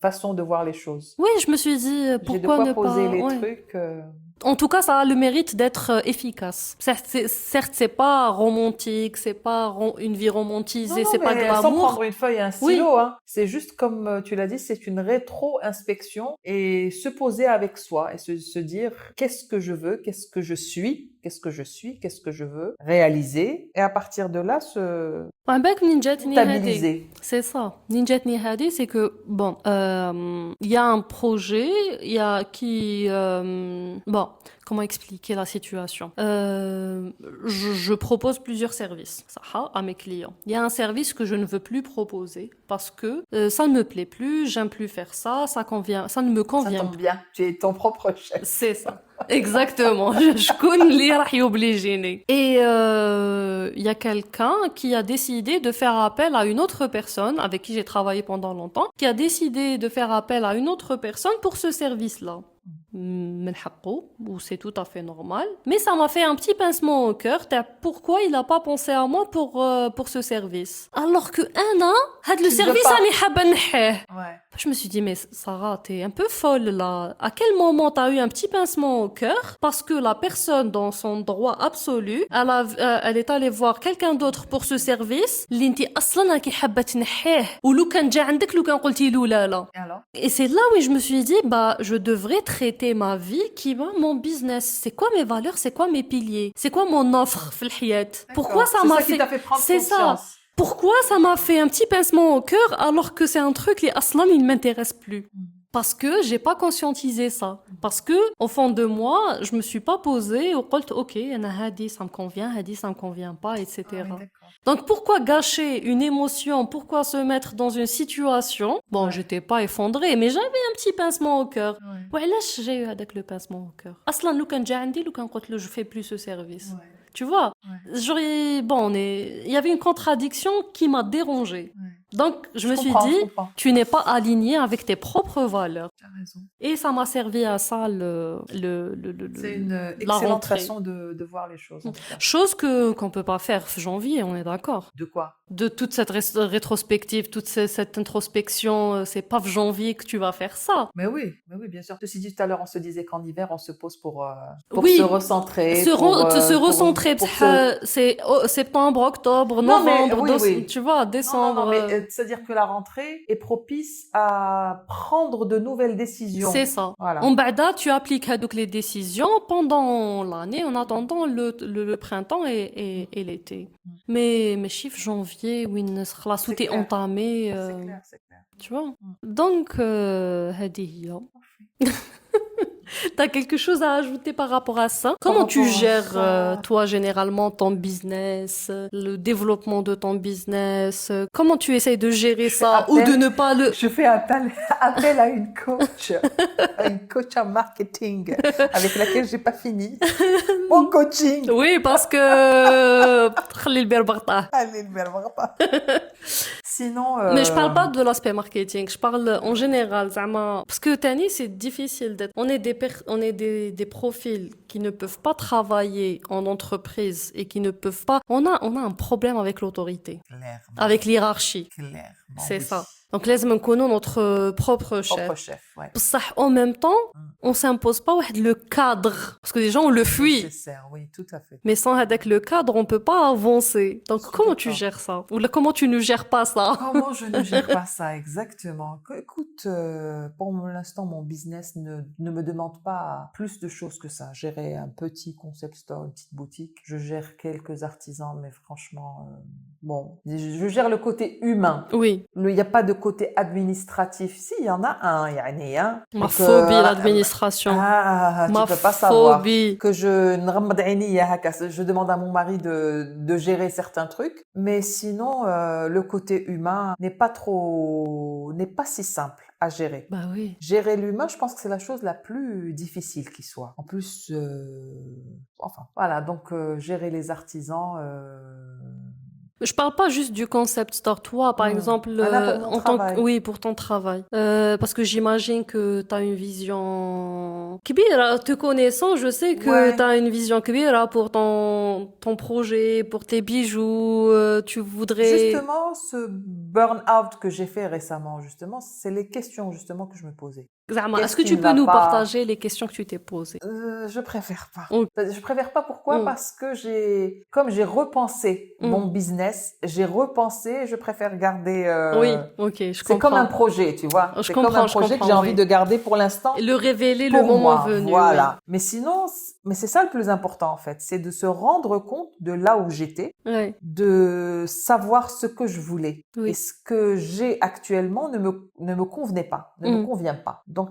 façon de voir les choses. Oui, je me suis dit, J'ai de pourquoi quoi ne poser pas, les ouais. trucs. En tout cas, ça a le mérite d'être efficace. Certes, c'est pas romantique, c'est pas une vie Non, romantisée, non, c'est pas mais sans glamour. prendre une feuille et un stylo, hein. C'est juste comme tu l'as dit, c'est une rétro-inspection et se poser avec soi et se dire qu'est-ce que je veux, qu'est-ce que je suis, qu'est-ce que je veux réaliser et à partir de là se وعباك منين جاتني هذه stabiliser. c'est ça منين جاتني هذه c'est que bon il y a un projet il y a qui bon comment expliquer la situation je propose plusieurs services صح, à mes clients. Il y a un service que je ne veux plus proposer parce que ça ne me plaît plus, j'aime plus faire ça, ça ne me Ça convient tombe bien, tu es ton propre chef. c'est ça. Exactement. شكون اللي راح يوبليجيني. Et il y a quelqu'un qui a décidé de faire appel à une autre personne avec qui j'ai travaillé pendant longtemps, qui a décidé de faire appel à une autre personne pour ce service-là. من حقه, ou c'est tout à fait normal. Mais ça m'a fait un petit pincement au cœur. Pourquoi il n'a pas pensé à moi pour ce service? Alors que أنا هاد le Tu veux service pas. اللي حابة نحيه. Ouais. Je me suis dit, mais Sarah, t'es un peu folle là. À quel moment t'as eu un petit pincement au cœur parce que la personne, dans son droit absolu, elle est allée voir quelqu'un d'autre pour ce service اللي انتي أصلاً راكي حابة تنحيه ولو كان جا عندك لو كان قلتي له لا لا. Et alors? Et c'est là où je me suis dit, bah, je devrais traiter ma vie qui va mon business. C'est quoi mes valeurs? C'est quoi mes piliers? C'est quoi mon offre في الحياة? Pourquoi ça C'est m'a ça qui fait... t'a fait prendre C'est ça. conscience. Pourquoi ça m'a fait un petit pincement au cœur alors que c'est un truc qui aslan il m'intéresse plus? Parce que j'ai pas conscientisé ça. Parce que au fond de moi, je me suis pas posée ou قلت OK, أنا هادي ça me convient, هادي ça me convient pas, etc. Ah oui, d'accord. Donc pourquoi gâcher une émotion? Pourquoi se mettre dans une situation? Bon, j'étais pas effondrée, mais j'avais un petit pincement au cœur. Ouais. وعلاش j'ai eu هذاك le pincement au cœur? أصلا لو كان جا عندي لو كان قلت له je fais plus ce service. Ouais. Tu vois? Ouais. Bon, il y avait une contradiction qui m'a dérangée. Ouais. Donc, je me suis comprends, dit, je comprends. tu n'es pas aligné avec tes propres valeurs. Tu as raison. Et ça m'a servi à ça C'est une la excellente rentrée. façon de voir les choses. En tout cas. Chose qu'on peut pas faire janvier, on est d'accord. De quoi? De toute cette rétrospective, toute cette introspection, c'est pas janvier que tu vas faire ça. Mais oui, bien sûr. Ceci dit, tout à l'heure, on se disait qu'en hiver, on se pose pour Oui, se recentrer. Se recentrer, c'est septembre, octobre, Non, mais novembre, oui. tu vois, décembre. Non, mais c'est-à-dire que la rentrée est propice à prendre de nouvelles décisions. C'est ça. Voilà. En bada, tu appliques donc les décisions pendant l'année en attendant le printemps et l'été. Mais chiffre janvier, oui, tout est entamé. C'est clair. Tu vois. Donc, هذه هي. T'as quelque chose à ajouter par rapport à ça? Par Comment tu rapport à gères, ça, toi, généralement, ton business, le développement de ton business? Comment tu essayes de gérer je fais ça ou de appel, ne pas le... je fais appel à une coach en marketing avec laquelle j'ai pas fini mon coaching. Oui, parce que... خلي البير بغطاه. Allez, le pas. Sinon, Mais je parle pas de l'aspect marketing, je parle en général, زعما. Parce que Tani, c'est difficile d'être. On est des profils qui ne peuvent pas travailler en entreprise et qui ne peuvent pas. On a un problème avec l'autorité, clairement, avec l'hiérarchie. clairement, C'est oui. ça. Donc, لازم نكونوا notre propre chef. Propre chef, ouais. بصح en même temps, on s'impose pas واحد le cadre. Parce que les gens, on le fuit. Nécessaire, oui, tout à fait. Mais sans avec le cadre, on peut pas avancer. Donc, Je suis comment tu d'accord. gères ça? Ou là, comment tu ne gères pas ça? Comment je ne gère pas ça exactement? Écoute, pour l'instant, mon business ne me demande pas plus de choses que ça. Gérer un petit concept store, une petite boutique. Je gère quelques artisans, mais franchement, bon, je gère le côté humain. Oui. Il n'y a pas de côté administratif. Si, il y en a un, يعني, hein. Ma Et que- phobie, l'administration. Ah, tu Ma peux pas savoir. phobie. Que نغمض عينيا هكا, je demande à mon mari de gérer certains trucs, mais sinon le côté humain n'est pas si simple à gérer. Bah oui. Gérer l'humain, je pense que c'est la chose la plus difficile qui soit. En plus, enfin, voilà, donc gérer les artisans. Je parle pas juste du concept store. Toi, par exemple, Ah, là, pour mon en tant que, travail. oui, pour ton travail. Parce que j'imagine que tu as une vision كبيرة. Te connaissant, je sais que Ouais. tu as une vision كبيرة pour ton projet, pour tes bijoux. Tu voudrais... Justement, ce burn-out que j'ai fait récemment, justement, c'est les questions justement que je me posais. زعما, Qu'est-ce est-ce que qui tu ne peux va nous pas? partager les questions que tu t'es posées? Je préfère pas. Ok. Je préfère pas pourquoi? Parce que comme j'ai repensé mon business, j'ai repensé, je préfère garder. Oui, ok, je C'est comme un comprends. projet, tu vois. Je C'est comprends, comme un je projet que comprends, j'ai envie oui. de garder pour l'instant. Le révéler le Pour moment moi, venu. voilà. Mais sinon, mais c'est ça le plus important en fait, c'est de se rendre compte de là où j'étais, Oui. Ouais. de savoir ce que je voulais. Oui. Et ce que j'ai actuellement ne me convenait pas, ne me convient pas. Donc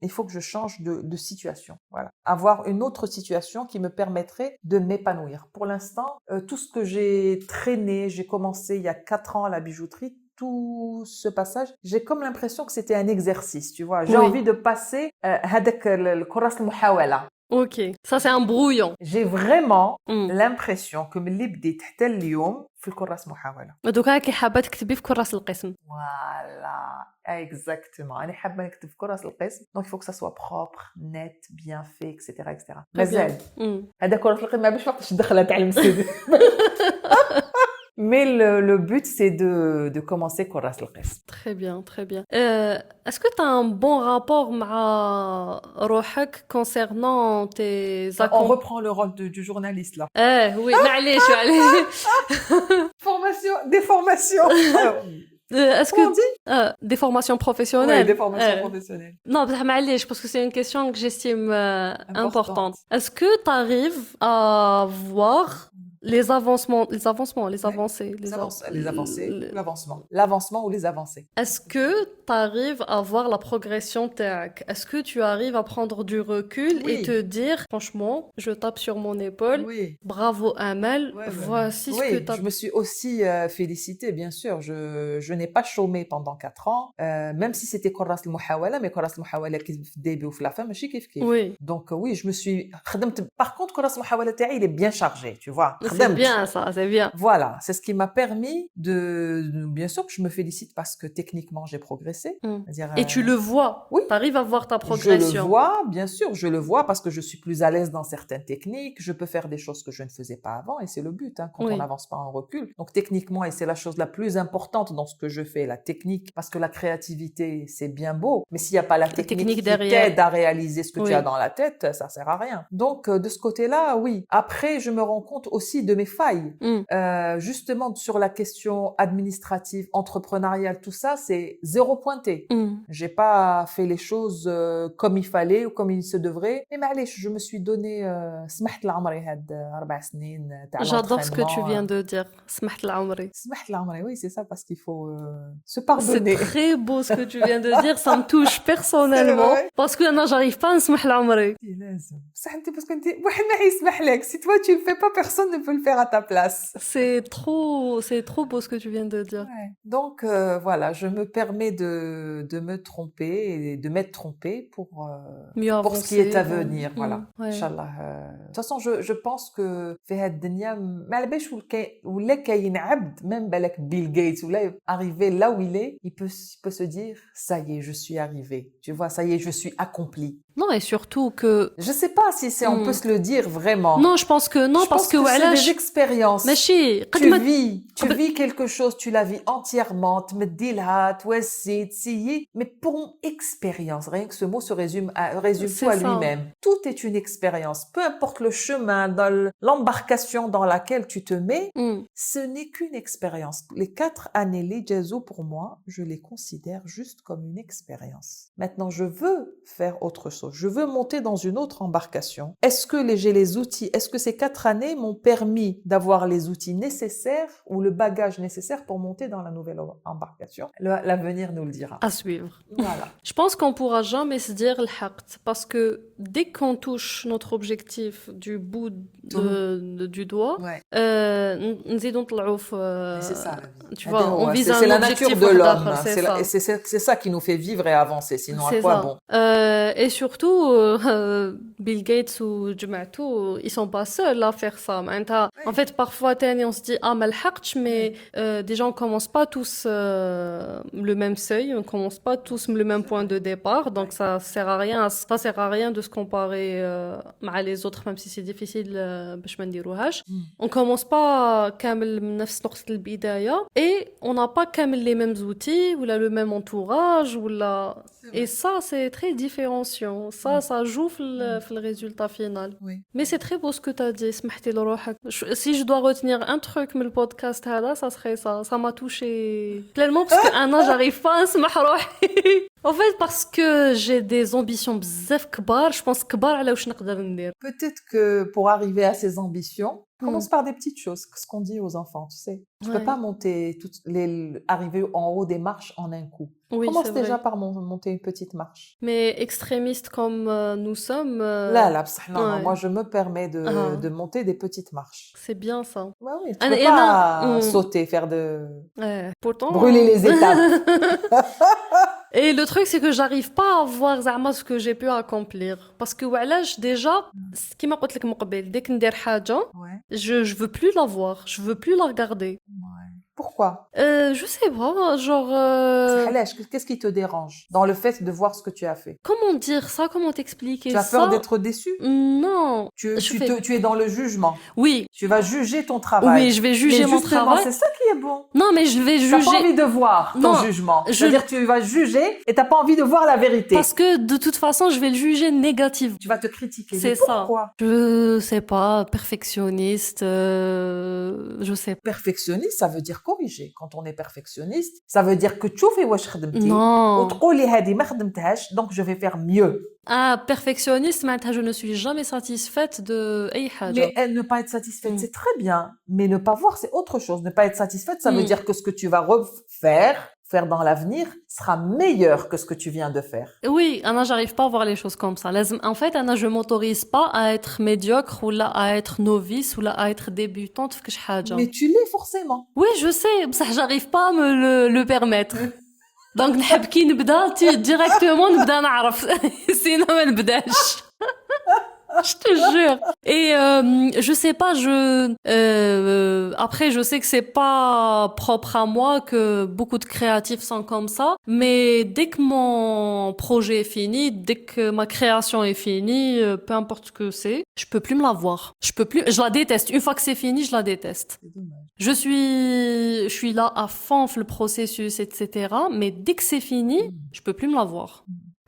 il faut que je change de situation. Voilà. Avoir une autre situation qui me permettrait de m'épanouir. Pour l'instant, tout ce que j'ai traîné, j'ai commencé il y a 4 ans à la bijouterie, tout ce passage, j'ai comme l'impression que c'était un exercice, tu vois. J'ai Oui. envie de passer هذاك الكرة المحاولة. Ok, ça c'est un brouillon. J'ai vraiment Mm. l'impression que ملي بديت حتى اليوم في الكرة محاولة. دوكا كي حابة تكتبي في كراس القسم. Voilà, exactement. أنا حابة نكتب في كرة القسم. Donc il faut que ça soit propre, net, bien fait, etc., etc. Très bien. مازال Mm. هذا كرة القدم ما باش وقتاش ندخلها تعلم السيد. Mais le but, c'est de commencer كرة القسم. Très bien, très bien. Est-ce que tu as un bon rapport مع روحك concernant tes On reprend le rôle du journaliste là. oui, معليش معليش. Formation, des formations. Est-ce Comment on que dit? des formations professionnelles? Oui, des formations professionnelles. Non, بصح معليش, parce que c'est une question que j'estime importante. Est-ce que tu arrives à voir les avancées, Les avancées, l'avancement ou les avancées. Est-ce que tu arrives à voir la progression تاعك? Est-ce que tu arrives à prendre du recul Oui. et te dire, franchement, je tape sur mon épaule, Oui. bravo Amel, Ouais, voici ce que Oui, tu as... je me suis aussi félicitée, bien sûr. Je n'ai pas chômé pendant 4 ans, même si c'était كراس المحاولة, mais كراس المحاولة كي في الديبي وفي la fin ماشي كيف كيف. Oui, Donc oui, je me suis خدمت. Par contre, كراس المحاولة تاعي il est bien chargé, tu vois. c'est خدمت. bien ça, c'est bien. Voilà, c'est ce qui m'a permis bien sûr que je me félicite parce que techniquement j'ai progressé. C'est-à-dire, Et tu le vois, oui. tu arrives à voir ta Je progression. le vois, bien sûr, je le vois parce que je suis plus à l'aise dans certaines techniques, je peux faire des choses que je ne faisais pas avant et c'est le but, hein, quand Oui. on n'avance pas en recul. Donc techniquement, et c'est la chose la plus importante dans ce que je fais, la technique, parce que la créativité, c'est bien beau, mais s'il n'y a pas la technique technique qui derrière. t'aide à réaliser ce que tu Oui. as dans la tête, ça sert à rien. Donc de ce côté-là, oui. Après, je me rends compte aussi aussi de mes failles. Mm. Justement, sur la question administrative, entrepreneuriale, tout ça, c'est zéro pointé. Mm. J'ai pas fait les choses comme il fallait ou comme il se devrait. Mais معليش, je me suis donné سمحت لعمري هاد 4 سنين تاع J'adore ce que tu l'entraînement. viens de dire. سمحت لعمري. سمحت لعمري, oui, c'est ça, parce qu'il faut se C'est pardonner. très beau ce que tu viens de dire, ça me touche personnellement. C'est vrai. Parce que non, j'arrive pas à نسمح لعمري. لازم. بصح انت باسكو انت واحد ما يسمح لك. Si toi tu le fais pas, personne ne peut le faire à ta place. C'est trop beau ce que tu viens de dire. Ouais. Donc voilà, je me permets de me tromper et de m'être trompée Mieux pour ce qui avancer. est à venir. Voilà. Ouais. Inch'Allah. De toute façon, je pense que في هاد الدنيا ما على بالش ولا كاين عبد même بالك Bill Gates ولا arrivé là où il est, il peut se dire ça y est, je suis arrivé. Tu vois, ça y est, je suis accompli. Non, et surtout que... Je sais pas si c'est on peut se le dire vraiment. Non, je pense que non, Je parce pense que c'est des expériences. ماشي Tu vis quelque chose, tu la vis entièrement, تمدي لها, توسي, تسيي, mais pour une expérience, rien que ce mot se résume tout à C'est ça. lui-même. Tout est une expérience. Peu importe le chemin, dans l'embarcation dans laquelle tu te mets, ce n'est qu'une expérience. Les 4 années Lijazo, pour moi, je les considère juste comme une expérience. Maintenant, je veux faire autre chose. Je veux monter dans une autre embarcation. Est-ce que j'ai les outils? Est-ce que ces 4 années m'ont permis d'avoir les outils nécessaires ou le bagage nécessaire pour monter dans la nouvelle embarcation? L'avenir nous le dira. À suivre. Voilà. Je pense qu'on pourra jamais se dire le haqt parce que dès qu'on touche notre objectif du bout du doigt, Ouais. نزيدو نطلعوا في C'est ça, la vie. tu vois, on vise C'est un la nature objectif de واحد l'homme. آخر, c'est C'est ça. c'est ça qui nous fait vivre et avancer. Sinon, à C'est quoi ça. bon? Et surtout, Bill Gates ou جماعته, ils sont pas seuls à faire ça. معناتها, en fait, parfois, on se dit, ah, ما لحقتش, mais déjà, on commence pas tous le même seuil, on commence pas tous le même point de départ, donc ça sert à rien de se comparer مع les autres, même si c'est difficile باش ما نديروهاش. On commence pas كامل من نفس نقطة البداية et on n'a pas كامل les mêmes outils ou le même entourage ou et ça c'est très différenciant. Ça joue في le résultat final. Oui. Mais c'est très beau ce que tu as dit. سمحتي لروحك. Si je dois retenir un truc من البودكاست هذا, ça serait ça. Ça m'a touché pleinement parce que أنا j'arrive pas à نسمح روحي. En fait, parce que j'ai des ambitions بزاف كبار, je pense كبار على واش نقدر ندير. Peut-être que pour arriver à ces ambitions, commence par des petites choses, ce qu'on dit aux enfants, tu sais. Tu peux pas arriver en haut des marches en un coup. Oui, Commence c'est déjà vrai. par monter une petite marche. Mais extrémistes comme nous sommes, Là, non, ouais. moi je me permets de monter des petites marches. C'est bien ça. Ouais, oui, tu Ah, peux et pas là, sauter, faire Ouais. Pourtant, brûler les étapes. Et le truc, c'est que j'arrive pas à voir زعما ce que j'ai pu accomplir. Parce que وعلاش déjà, كيما قلت لك من قبل, dès que ندير حاجة, Ouais. je veux plus la voir, je veux plus la regarder. Ouais. Pourquoi? Je sais pas, genre... Qu'est-ce qui te dérange dans le fait de voir ce que tu as fait? Comment dire ça? Comment t'expliquer ça? Tu as peur d'être déçu? Non. Tu es dans le jugement. Oui. Tu vas juger ton travail. Oui, je vais juger mon travail. C'est ça qui est bon. Non, mais je vais T'as pas juger... envie de voir ton jugement. C'est-à-dire tu vas juger et t'as pas envie de voir la vérité. Parce que de toute façon, je vais le juger négativement. Tu vas te critiquer. C'est Mais ça. pourquoi? Je sais pas, perfectionniste, je sais pas. Perfectionniste, ça veut dire corriger. Quand on est perfectionniste, ça veut dire que تشوفي واش خدمتي Non. وتقولي هذه ما خدمتهاش, donc je vais faire mieux. Ah, perfectionniste, معناتها je ne suis jamais satisfaite de أي حاجة. Mais ne pas être satisfaite, c'est très bien. Mais ne pas voir, c'est autre chose. Ne pas être satisfaite, ça veut dire que ce que tu vas faire dans l'avenir sera meilleur que ce que tu viens de faire. Oui, Anna, j'arrive pas à voir les choses comme ça. En fait, Anna, je m'autorise pas à être médiocre ou là à être novice ou là à être débutante في كش حاجة. Mais tu l'es forcément. Oui, je sais, بصح j'arrive pas à me le permettre. Donc نحب كي نبدا directement نبدا نعرف sinon ما نبداش. Je te jure. Et je sais pas, après je sais que c'est pas propre à moi, que beaucoup de créatifs sont comme ça, mais dès que mon projet est fini, dès que ma création est finie, peu importe ce que c'est, je peux plus me la voir. Je la déteste. Une fois que c'est fini, je la déteste. C'est dommage. Je suis là à fond le processus, etc. Mais dès que c'est fini, je peux plus me la voir.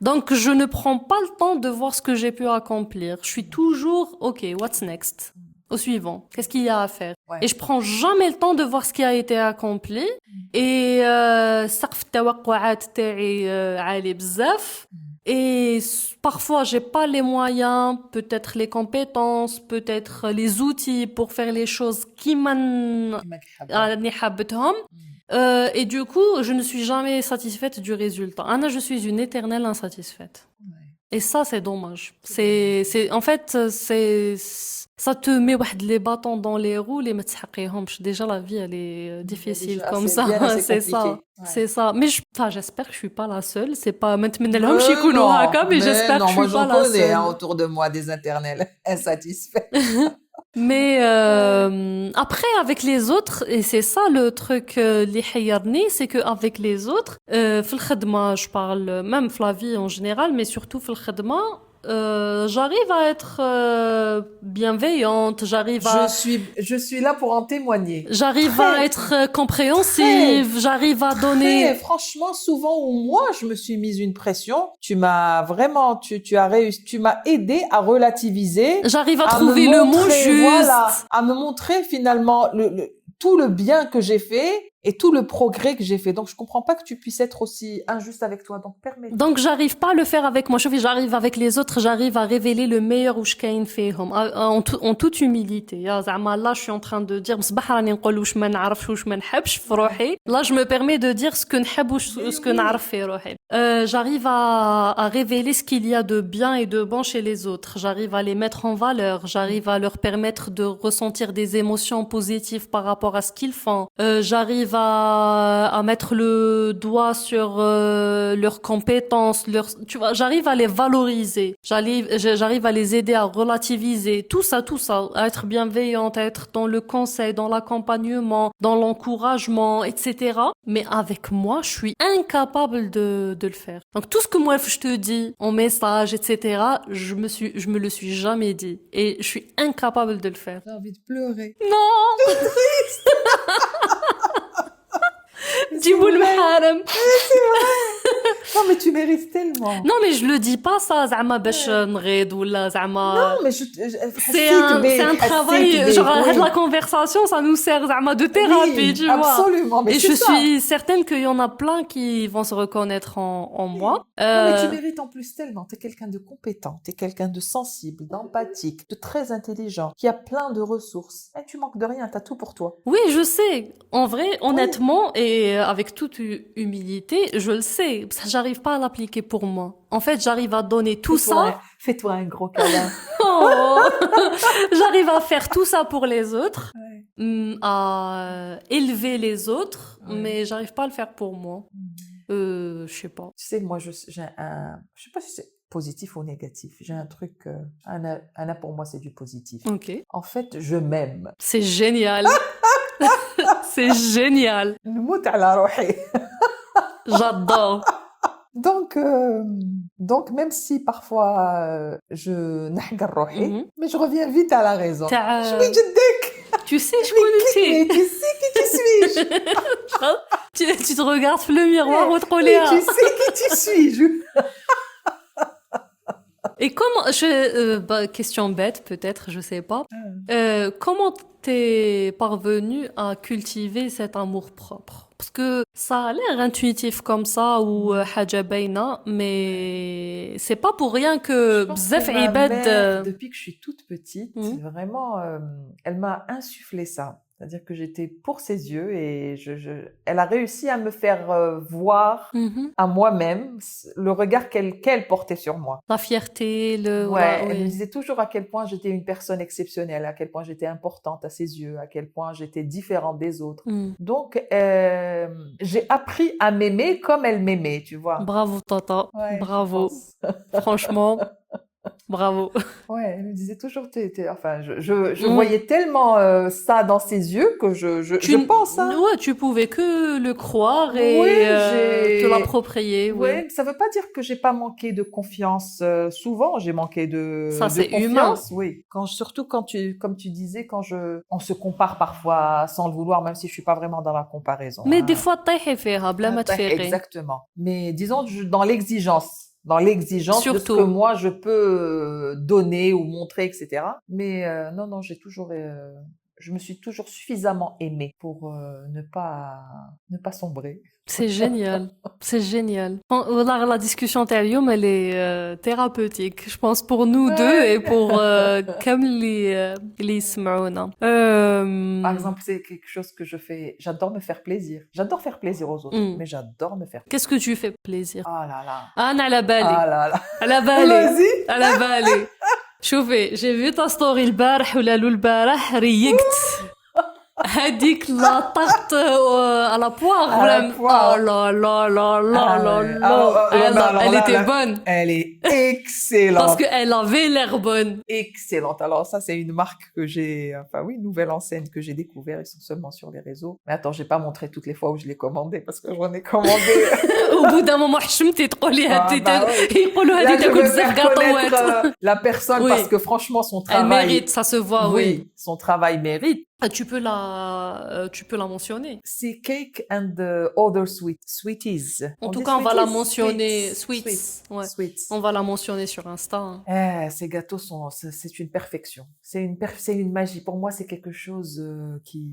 Donc, je ne prends pas le temps de voir ce que j'ai pu accomplir. Je suis toujours, OK, what's next? au suivant. Qu'est-ce qu'il y a à faire? Ouais. Et je prends jamais le temps de voir ce qui a été accompli. Et سقف التوقعات تاعي عالي بزاف. Et parfois, j'ai pas les moyens, peut-être les compétences, peut-être les outils pour faire les choses qui راني حابتهم. Et du coup, je ne suis jamais satisfaite du résultat. Anna, je suis une éternelle insatisfaite. Et ça, c'est dommage. En fait, ça te met les bâtons dans les roues, les متسحقيهمش. Déjà, la vie, elle est difficile comme ça. C'est ça. Ouais. C'est ça. Mais j'espère que je suis pas la seule. C'est pas, ما نتمنالهمش يكونوا هكا, mais j'espère que je suis pas la moi, j'en connais seule. autour de moi des internels insatisfaits. Mais après, avec les autres, et c'est ça le truc اللي حيرني, c'est que avec les autres, في الخدمة, je parle même في la vie en général, mais surtout في الخدمة, j'arrive à être bienveillante, Je suis là pour en témoigner. J'arrive à être compréhensive, j'arrive à donner. Franchement, souvent où moi je me suis mise une pression, tu m'as vraiment, tu as réussi, tu m'as aidé à relativiser. J'arrive à trouver le mot juste. Voilà, à me montrer finalement tout le bien que j'ai fait et tout le progrès que j'ai fait. Donc, je comprends pas que tu puisses être aussi injuste avec toi. Donc, permets-moi. Donc, j'arrive pas à le faire avec moi. J'arrive avec les autres, j'arrive à révéler le meilleur ou شكاين فيهم en toute humilité. يا زعما là, je suis en train de dire بصباح راني نقول واش ما نعرفش واش ما نحبش في روحي. Là, je me permets de dire ce que نحب و ce que نعرف في روحي. J'arrive à révéler ce qu'il y a de bien et de bon chez les autres. J'arrive à les mettre en valeur. J'arrive à leur permettre de ressentir des émotions positives par rapport à ce qu'ils font. J'arrive à mettre le doigt sur leurs compétences, tu vois, j'arrive à les valoriser. J'arrive à les aider à relativiser. Tout ça, à être bienveillante, à être dans le conseil, dans l'accompagnement, dans l'encouragement, etc. Mais avec moi, je suis incapable de le faire. Donc tout ce que moi je te dis en message, etc., je me le suis jamais dit. Et je suis incapable de le faire. J'ai envie de pleurer. Non! جيبوا المحارم. Non, mais tu mérites tellement. Non, mais je le dis pas ça زعما باش نغيض ولا زعما. Non, mais c'est un travail, genre la conversation, ça nous sert زعما de thérapie, tu vois. Absolument, mais et je suis certaine qu'il y en a plein qui vont se reconnaître en moi. Non, mais tu mérites en plus tellement. T'es quelqu'un de compétent, t'es quelqu'un de sensible, d'empathique, de très intelligent, qui a plein de ressources. Et tu manques de rien, t'as tout pour toi. Oui, je sais. En vrai, honnêtement, et avec toute humilité, je le sais. J'arrive pas à l'appliquer pour moi. En fait, j'arrive à donner tout ça. Fais-toi un gros câlin. Oh. J'arrive à faire tout ça pour les autres, à élever les autres, mais j'arrive pas à le faire pour moi. Je sais pas. Tu sais, moi, je sais pas si c'est positif ou négatif. J'ai un truc, Anna, pour moi, c'est du positif. Ok. En fait, je m'aime. C'est génial. C'est génial. نموت على روحي. J'adore. Donc même si parfois je نحقر روحي, mais je reviens vite à la raison. شوي جدك. Tu sais, je connais. Tu sais qui tu suis. Tu te regardes le miroir ou trop l'air. Tu sais qui tu suis. Et comment, question bête peut-être, je sais pas. Comment t'es parvenue à cultiver cet amour propre? Parce que ça a l'air intuitif comme ça ou حاجة باينة, mais c'est pas pour rien que بزاف عباد. Depuis que je suis toute petite, vraiment, elle m'a insufflé ça. C'est-à-dire que j'étais pour ses yeux et elle a réussi à me faire voir à moi-même le regard qu'elle portait sur moi. La fierté, Elle me disait toujours à quel point j'étais une personne exceptionnelle, à quel point j'étais importante à ses yeux, à quel point j'étais différente des autres. Donc, j'ai appris à m'aimer comme elle m'aimait, tu vois. Bravo, Tata. Ouais, bravo. Franchement. Bravo. Ouais, elle me disait toujours, enfin, je voyais tellement ça dans ses yeux que je pense. Hein. Ouais, tu pouvais que le croire et te l'approprier. Ouais, ça veut pas dire que j'ai pas manqué de confiance. Souvent, j'ai manqué de c'est confiance. Humain. Oui, surtout comme tu disais, on se compare parfois sans le vouloir, même si je suis pas vraiment dans la comparaison. Mais des fois, t'as fait, exactement. Mais disons dans l'exigence. dans l'exigence de ce Surtout. que moi je peux donner ou montrer, etc. Mais non, je me suis toujours suffisamment aimée pour ne pas sombrer. C'est génial. C'est génial. La discussion تاع اليوم, elle est thérapeutique. Je pense pour nous deux et pour كامل اللي يسمعونا. Par exemple, c'est quelque chose que je fais. J'adore me faire plaisir. J'adore faire plaisir aux autres, mais j'adore me faire plaisir. Qu'est-ce que tu fais plaisir? Ah là là. أنا على بالي. Ah là là. على بالي. Vas-y. على بالي. شوفي, j'ai vu ta story البارح ولا البارح ريقت. هذيك لا طاقت على بوار À la poire. oh là là là là Ah là ouais. là elle était bonne Elle est excellente. parce qu'elle avait l'air bonne. Excellente. Alors ça, c'est une marque que une nouvelle enseigne que j'ai découvert. Ils sont seulement sur les réseaux. Mais attends, j'ai pas montré toutes les fois où je l'ai commandé parce que j'en ai commandé. au bout d'un moment حشمتي تقولي هادي oui. يقولوا Là, هادي je تاكل veux بزاف faire connaître قطوات. la personne Oui. parce que franchement, son Elle travail, mérite, ça se voit, oui. son travail mérite. Ah, tu peux la mentionner. C'est Cake and the Other Sweeties. En tout dit cas, on va la sweeties? mentionner. Sweets. Ouais. Sweets. On va la mentionner sur Insta. Hein. Ces gâteaux c'est une perfection. C'est une magie. Pour moi, c'est quelque chose qui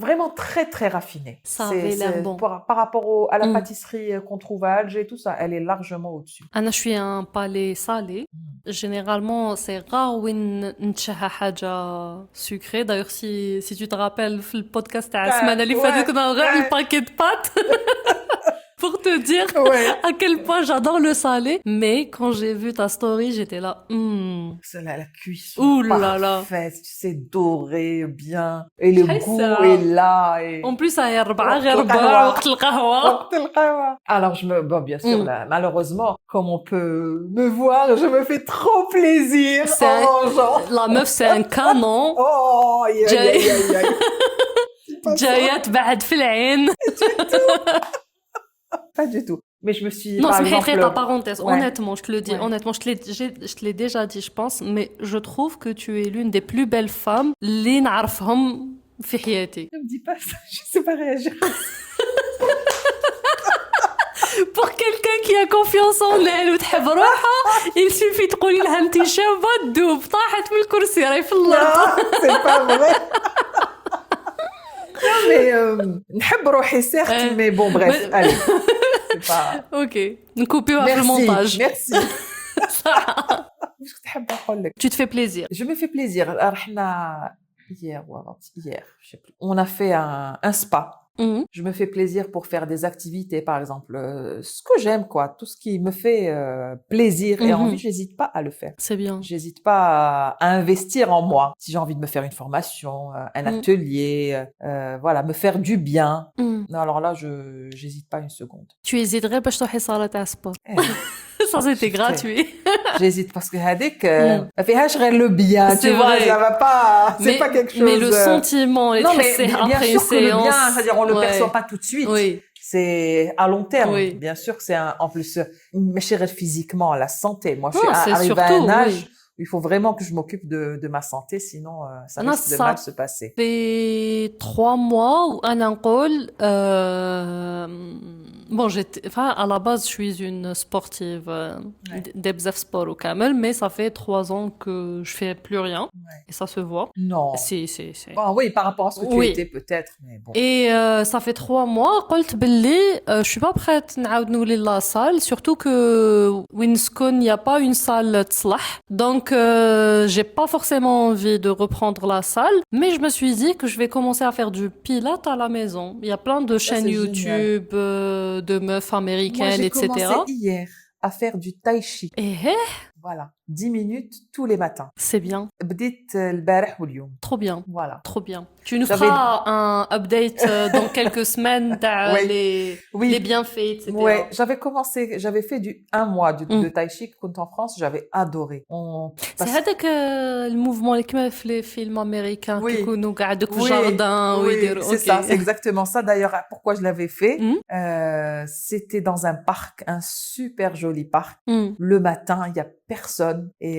vraiment très très raffiné. Ça avait l'air bon. Par rapport à la pâtisserie qu'on trouve à Alger et tout ça, elle est largement au-dessus. أنا je suis un palais salé. Généralement, c'est rare وين نتشهى حاجة sucrée. D'ailleurs, si tu te rappelles, في البودكاست تاع السمانة اللي فاتت كنا غير الباكيت بات. Pour te dire à quel point j'adore le salé. Mais quand j'ai vu ta story, j'étais là. C'est la cuisson Ouh là là. parfaite, tu sais, doré bien. Et le goût est là. Et... En plus, هي 4 غير 4 وقت القهوة. Alors, bien sûr, là, malheureusement, comme on peut me voir, je me fais trop plaisir en mangeant. La meuf, c'est un canon. Oh, aïe, aïe, aïe, aïe. جايات بعد في العين. Pas du tout. Mais je me suis, Non, par c'est exemple... très ta parenthèse. Ouais. Honnêtement, je te le dis. Ouais. Honnêtement, je te l'ai déjà dit, je pense. Mais je trouve que tu es l'une des plus belles femmes اللي نعرفهم في حياتي. Ne me dis pas ça, je sais pas réagir. Pour quelqu'un qui a confiance en elle وتحب روحها, il suffit تقولي لها انت شابة تدوب طاحت من الكرسي راهي في الارض. Non, c'est pas vrai. Non, mais نحب روحي certes, mais bon, bref, allez. C'est pas... Ok, نكوبيوها في المونتاج. Merci. مش كنت حابة أقول لك. Tu te fais plaisir. Je me fais plaisir. رحنا hier ou avant-hier, je sais plus. On a fait un spa. Je me fais plaisir pour faire des activités, par exemple, ce que j'aime, quoi, tout ce qui me fait plaisir et envie, j'hésite pas à le faire. C'est bien. J'hésite pas à investir en moi. Si j'ai envie de me faire une formation, un atelier, voilà, me faire du bien. Non, alors là, j'hésite pas une seconde. Tu hésiterais باش تروحي صالة تاع sport. Ça, c'était gratuit. J'hésite parce que هذيك ما فيهاش غير le bien, C'est tu vois, vrai. ça va pas, c'est pas quelque chose. Mais le sentiment, les non, mais c'est bien après sûr une que le séance. bien, c'est-à-dire on le perçoit pas tout de suite. Oui. C'est à long terme. Oui. Bien sûr que c'est en plus, mais chérie, physiquement, la santé. Moi, je Non, suis c'est arrivée à surtout, un âge oui. où il faut vraiment que je m'occupe de ma santé, sinon ça Non, risque de ça mal se passer. fait 3 mois où أنا نقول bon, enfin, à la base, je suis une sportive des bzaf sport au camel, mais ça fait 3 ans que je fais plus rien. Ouais. Et ça se voit. Non. Si. Bon, oui, par rapport à ce que tu Oui. étais peut-être, mais bon. Et ça fait 3 mois, قلت باللي je suis pas prête نعاود نولي la salle, surtout que وين نسكن, il y a pas une salle تصلح. Donc j'ai pas forcément envie de reprendre la salle, mais je me suis dit que je vais commencer à faire du pilates à la maison. Il y a plein de chaînes c'est YouTube de meufs Moi, américaines, j'ai etc. commencé hier à faire du tai chi. Et Voilà, 10 minutes tous les matins. c'est bien, بديت البارح واليوم. trop bien. Voilà. Trop bien. Tu nous J'avais- feras un update dans quelques semaines t'as Oui. Oui. les bienfaits, etc. Ouais, j'avais fait un mois de tai chi quand en France, j'avais adoré. C'est هذاك الموفمون اللي كما في les films américains Oui. كيكونوا قاعدوك في Oui, jardin oui, ويديروا c'est ça, c'est exactement ça. D'ailleurs, pourquoi je l'avais fait, c'était dans un parc, un super joli parc. Le matin, il y a personne et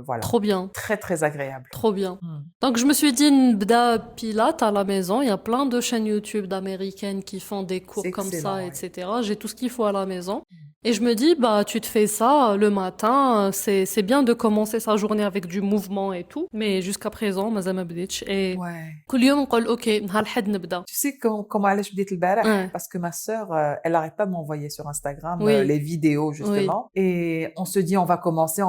voilà. Trop bien. Très, très agréable. Trop bien. Donc je me suis dit نبدا pilates à la maison. Il y a plein de chaînes YouTube d'américaines qui font des cours C'est comme excellent, ça, ouais. etc. J'ai tout ce qu'il faut à la maison. Et je me dis, bah, tu te fais ça le matin, c'est bien de commencer sa journée avec du mouvement et tout. Mais jusqu'à présent, مازال ما بديتش. Et Ouais. كل يوم نقول اوكي نهار الحد نبدا. Tu sais comment علاش بديت البارح Ouais. parce que ma sœur elle arrête pas de m'envoyer sur Instagram Oui. les vidéos Oui. justement et on se dit on va commencer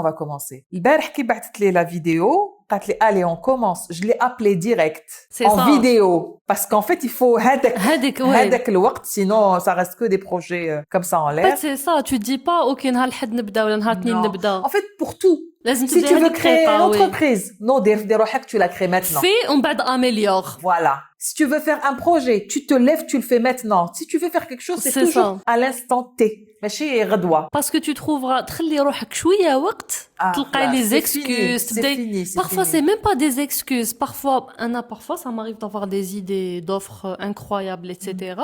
البارح كي بعثت لي la vidéo قالت لي allez on commence je l'ai appelé direct C'est en ça. vidéo parce qu'en fait il faut هذيك ouais. هذاك الوقت sinon ça reste que des projets comme ça en En fait, l'air. c'est ça, tu te dis pas اوكي نهار الحد نبدا ولا نهار الاثنين Non. نبدا. En fait pour tout لازم si تبدا tu veux هذيك créer une الدقيقة، oui. entreprise non دير روحك tu la crées maintenant. Fais ومن بعد améliore. Voilà. Si tu veux faire un projet, tu te lèves, tu le fais maintenant. Si tu veux faire quelque chose, c'est C'est toujours ça. à l'instant T. ماشي غدوة. Parce que tu trouveras تخلي روحك شوية وقت تلقاي voilà, les c'est excuses. fini, c'est fini, c'est Parfois, fini. c'est même pas des excuses. Parfois, ça m'arrive d'avoir des idées d'offres incroyables, etc.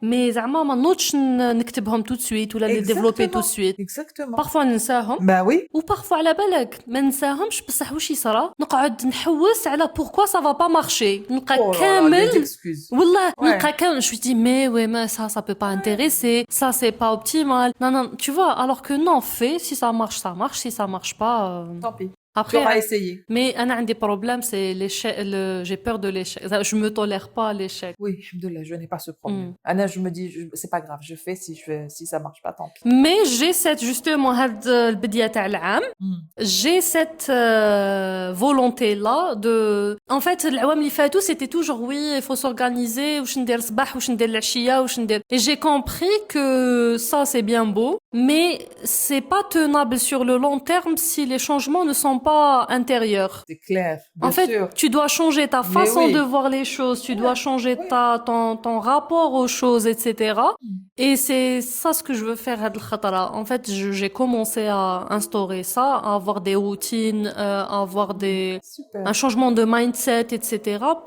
Mais زعما ما نوضش نكتبهم tout de suite ولا les développer tout de suite. Exactement. Parfois ننساهم. Bah oui. Ou parfois على بالك ما ننساهمش بصح واش يصرى نقعد نحوس على pourquoi ça va pas marcher نلقى Oh là là, كامل des excuses. والله Ouais. نلقى كامل je me dis mais ouais mais ça peut pas intéresser ça c'est pas optimal non tu vois alors que non fais si ça marche si ça marche pas Tant pis. Tu après auras essayé. mais أنا عندي problème c'est l'échec j'ai peur de l'échec je me tolère pas l'échec Oui, alhamdoulilah, je n'ai pas ce problème. Anna, je me dis, c'est pas grave, je fais si ça marche pas, tant pis. mais j'ai cette justement هاد البداية تاع العام j'ai cette volonté là de en fait العوام اللي فاتوا c'était toujours oui il faut s'organiser واش ندير صباح واش ندير العشية واش ندير et j'ai compris que ça c'est bien beau mais c'est pas tenable sur le long terme si les changements ne sont pas intérieurs. C'est clair, bien En fait, sûr. tu dois changer ta Mais façon oui. de voir les choses, tu dois changer ton rapport aux choses, etc. Et c'est ça ce que je veux faire هاد الخطرة. En fait, j'ai commencé à instaurer ça, à avoir des routines, à avoir Super. un changement de mindset, etc.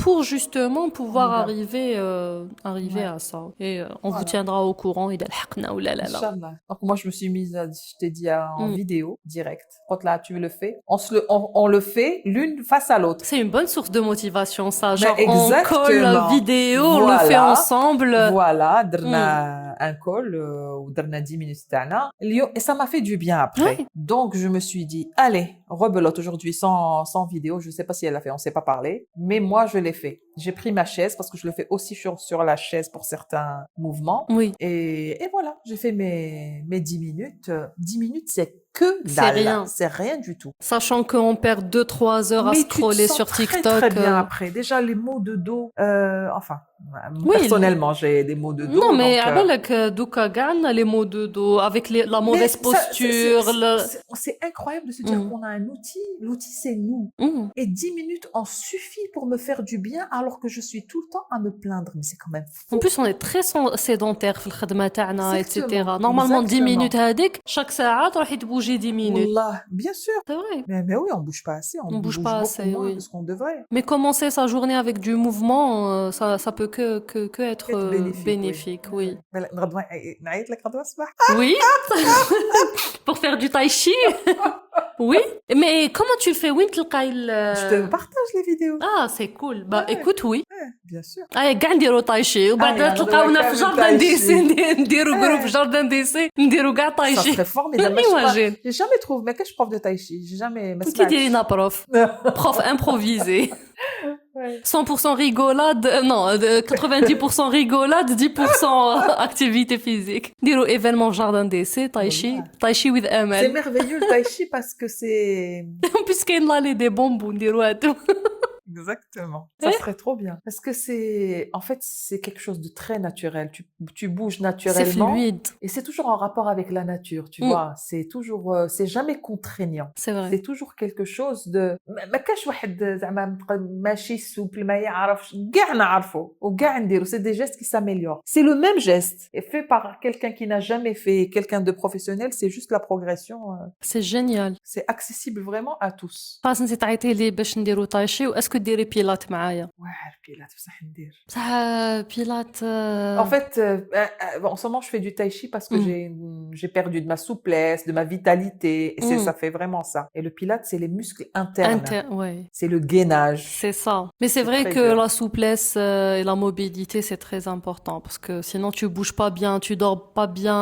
pour justement pouvoir arriver à ça. Et on vous tiendra au courant. إذا لحقنا ولا لا لا. Inch'Allah. Donc moi je me suis mise, je t'ai dit en vidéo, direct. Quand là tu le fais, on le fait l'une face à l'autre. C'est une bonne source de motivation, ça. Genre, Mais on colle la exactement. vidéo, on le Voilà. fait ensemble. Voilà, درنا un call ou درنا 10 minutes تاعنا اليوم et ça m'a fait du bien après. Oui. Donc je me suis dit allez, rebelote aujourd'hui sans vidéo, je sais pas si elle l'a fait, on s'est pas parlé, mais moi je l'ai fait. J'ai pris ma chaise parce que je le fais aussi sur la chaise pour certains mouvements. Oui. Et voilà, j'ai fait mes 10 minutes. 10 minutes, c'est que dalle. rien. C'est rien du tout. Sachant qu'on perd 2-3 heures à Mais tu te scroller sens sur très, TikTok. très bien après. Déjà, les maux de dos, enfin, Oui, personnellement, j'ai des maux de dos. Non, mais donc, à بالك دوكا كاع عندنا les maux de dos avec la mauvaise mais ça, posture. c'est incroyable de se dire qu'on a un outil. L'outil, c'est nous. Et 10 minutes en suffit pour me faire du bien alors que je suis tout le temps à me plaindre. Mais c'est quand même fou. En plus, on est très sédentaire في الخدمة تاعنا, etc. Exactement. Normalement, 10 Exactement. minutes هذيك, chaque ساعة تروحي تبوجي 10 minutes. Wallah, bien sûr. C'est vrai. Mais oui, on bouge pas assez. On bouge pas beaucoup assez, moins oui. de ce qu'on devrait. Mais commencer sa journée avec du mouvement, ça peut que être bénéfique, oui. نعيط لك غدوة الصباح. Oui. Pour faire du tai chi. Oui. Mais comment tu le fais? Oui, Je te partage les vidéos. Ah, c'est cool. Bah, écoute, oui. Bien sûr. كاع نديرو tai chi وبعد تلقاونا في جاردن دي سي نديرو جروب في جاردن دي سي نديرو كاع tai Ça chi. serait formidable. Imagine. J'ai jamais trouvé. Mais qu'est-ce prof de tai chi? J'ai jamais. ما Qui سمعتش. dit une prof? Prof improvisé. Ouais. 100% rigolade, non, 90% rigolade, 10% activité physique. Dire événement jardin d'essai, tai chi with C'est Amel. merveilleux le tai chi parce que c'est. En plus, qu'il y a là des bonbons, dire Exactement. Ça serait trop bien. Parce que en fait, c'est quelque chose de très naturel. Tu bouges C'est naturellement. fluide. Et c'est toujours en rapport avec la nature, tu vois. C'est toujours, c'est jamais contraignant. C'est vrai. C'est toujours quelque chose de ما كاش واحد زعما ماشي سوبل ما يعرفش كاع نعرفه وكاع نديرو c'est des gestes qui s'améliorent. C'est le même geste et fait par quelqu'un qui n'a jamais fait, quelqu'un de professionnel, c'est juste la progression. C'est génial. C'est accessible vraiment à tous. خلاص انت تعيطي لي باش نديرو تايشي واسكو ديري بيلات معايا واعر بيلات بصح ندير. بصح بيلات En fait, en ce moment, je fais du tai chi parce que j'ai perdu de ma souplesse, de ma vitalité. Et ça fait vraiment ça. Et le pilate, c'est les muscles internes. Ouais. C'est le gainage. C'est ça. Mais c'est vrai très que dur. la souplesse et la mobilité, c'est très important parce que sinon tu bouges pas bien, tu dors pas bien,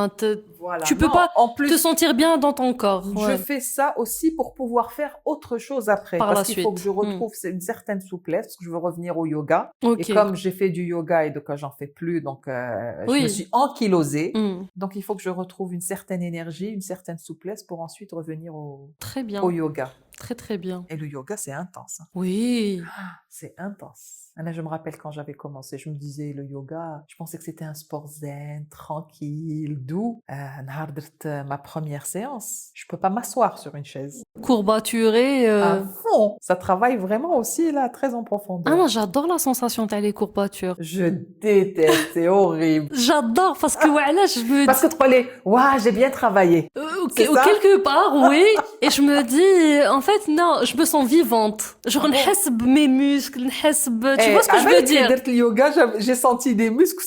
Voilà. Tu peux Non, pas en te plus, sentir bien dans ton corps. je Ouais. fais ça aussi pour pouvoir faire autre chose après. Par la Parce qu'il faut que suite. je retrouve une certaine souplesse, parce que je veux revenir au yoga. Et Ok. comme j'ai fait du yoga et donc j'en fais plus, donc je me Oui. suis ankylosée. Hmm. Donc il faut que je retrouve une certaine énergie, une certaine souplesse pour ensuite revenir Très au bien. yoga. Très, très bien. Et le yoga, c'est intense, hein. Oui. C'est intense. Là, je me rappelle quand j'avais commencé, je me disais le yoga, je pensais que c'était un sport zen, tranquille, doux. نهار درت ma première séance, je peux pas m'asseoir sur une chaise. Courbaturé. À fond, ça travaille vraiment aussi là, très en Ah profondeur. non, j'adore la sensation de les courbatures. Je déteste, c'est horrible. J'adore parce que voilà, je me Parce que tu crois, waouh, j'ai bien travaillé. C'est ça? quelque part, oui. Et je me dis, en fait, non, je me sens vivante. Genre, نحس mes muscles, نحس tu vois ce que je veux dire? Avec le yoga, j'ai senti des muscles.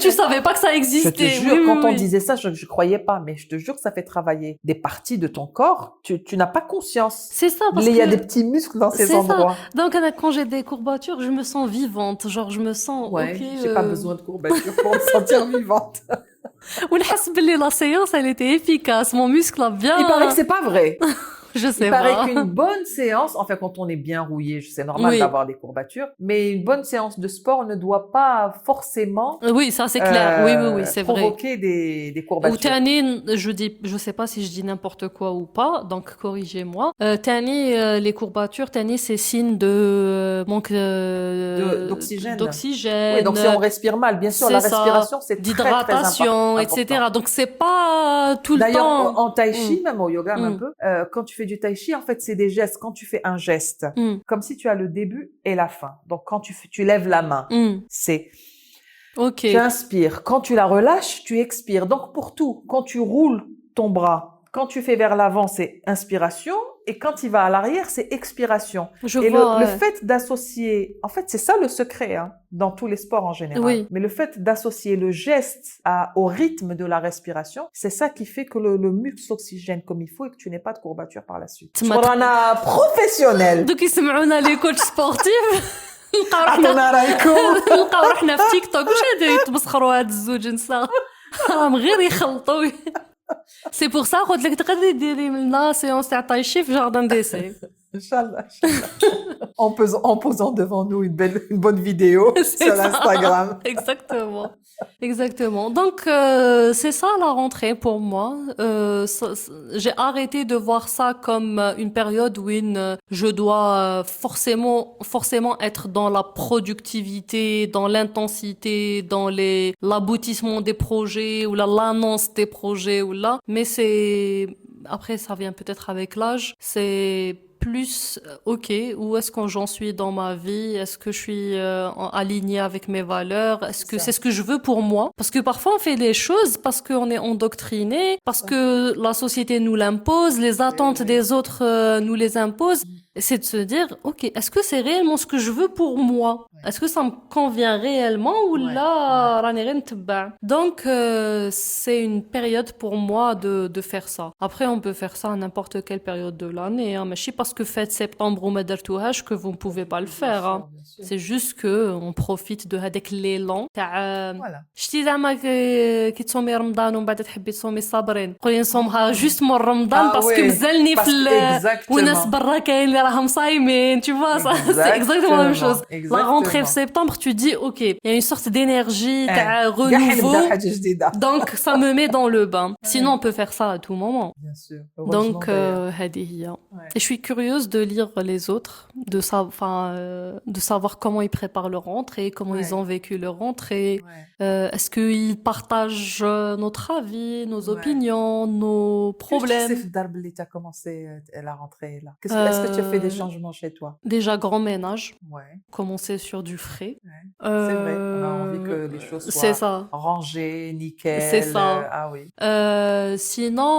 Tu savais pas que ça Je existait. te jure, Oui, quand oui, on oui. disait ça, je croyais pas, mais je te jure que ça fait travailler des parties de ton corps. Tu n'as pas conscience. C'est ça, parce Il y a que des petits muscles dans ces c'est ça. endroits. Donc, quand j'ai des courbatures, je me sens vivante. Genre, je me sens, Ouais, ok. j'ai pas besoin de courbatures pour me sentir vivante. ونحس باللي la séance, elle était efficace. Mon muscle a bien. Il paraît que c'est pas vrai. Je sais Il paraît pas. qu'une bonne séance, enfin quand on est bien rouillé, c'est normal Oui. d'avoir des courbatures, mais une bonne séance de sport ne doit pas forcément Oui, ça c'est clair. Oui, oui, oui, c'est vrai. provoquer des Ou courbatures. Tani, je sais pas si je dis n'importe quoi ou pas, donc corrigez-moi. Tani, les courbatures, Tani, c'est signe de manque D'oxygène. d'oxygène. Oui, donc si on respire mal, bien sûr, la c'est ça, respiration, c'est très, très d'hydratation, important. etc. Donc c'est pas tout le D'ailleurs, temps. en tai chi, même au yoga un Mm. peu, quand tu fais du tai chi, en fait, c'est des gestes. Quand tu fais un geste, Mm. comme si tu as le début et la fin. Donc, quand tu lèves la main, Mm. c'est Ok. tu inspires. Quand tu la relâches, tu expires. Donc, pour tout, quand tu roules ton bras, quand tu fais vers l'avant, c'est inspiration. Et quand il va à l'arrière, c'est expiration. Je Et vois. le fait d'associer, en fait, c'est ça le secret, hein, dans tous les sports en général. Oui. Mais le fait d'associer le geste au rythme de la respiration, c'est ça qui fait que le muscle s'oxygène comme il faut et que tu n'aies pas de courbature par la suite. On a professionnel. دوك يسمعونا لي كوتش سبورتيف نلقاو روحنا عطونا رايكم. نلقاو روحنا في تيك توك واش هادو يتبسخروا هاد الزوج نساء راهم غير يخلطوا سي بور سا قلت لك تقدري ديري لنا سيونس تاع طاي شي في جاردان ديسي Inch'Allah, Inch'Allah. En posant devant nous une bonne vidéo C'est sur ça. Instagram. Exactement. Exactement. Donc, c'est ça la rentrée pour moi. J'ai arrêté de voir ça comme une période où je dois forcément être dans la productivité, dans l'intensité, dans l'aboutissement des projets ou l'annonce des projets ou là. Mais après, ça vient peut-être avec l'âge. C'est plus, ok, où est-ce que j'en suis dans ma vie? Est-ce que je suis alignée avec mes valeurs? Est-ce que c'est ce que je veux pour moi? Parce que parfois on fait les choses parce qu'on est endoctriné, parce que la société nous l'impose, les attentes des autres nous les imposent. C'est de se dire, ok, est-ce que c'est réellement ce que je veux pour moi? Est-ce que ça me convient réellement ou là, راني غير نتبع. Donc, c'est une période pour moi de faire ça. Après, on peut faire ça à n'importe quelle période de l'année, hein. Mais je sais parce que fête septembre ou مدرتوهاش que vous ne pouvez pas le faire, hein. C'est juste que on profite de هذاك l'élan تاع شتي زعما كي تصومي رمضان ومن بعد تحبي تصومي صابرين قولي نصومها جوست من رمضان باسكو مزالني في وناس برا كاين اللي راهم صايمين tu vois ça c'est exactement la même chose. La rentrée de septembre tu dis ok il y a une sorte d'énergie تاع renouveau donc ça me met dans le bain. Sinon on peut faire ça à tout moment. Bien sûr. Donc هذه هي. Et je suis curieuse de lire les autres, de savoir comment ils préparent leur rentrée, comment ils ont vécu leur rentrée. Est-ce qu'ils partagent notre avis, nos opinions, nos problèmes. Qu'est-ce que c'est Darb tu as commencé la rentrée là? Est-ce que tu as fait des changements chez toi? Déjà grand ménage. Ouais. Commencer sur du frais. C'est vrai, on a envie que les choses soient rangées, nickel. C'est ça. Ah oui. Sinon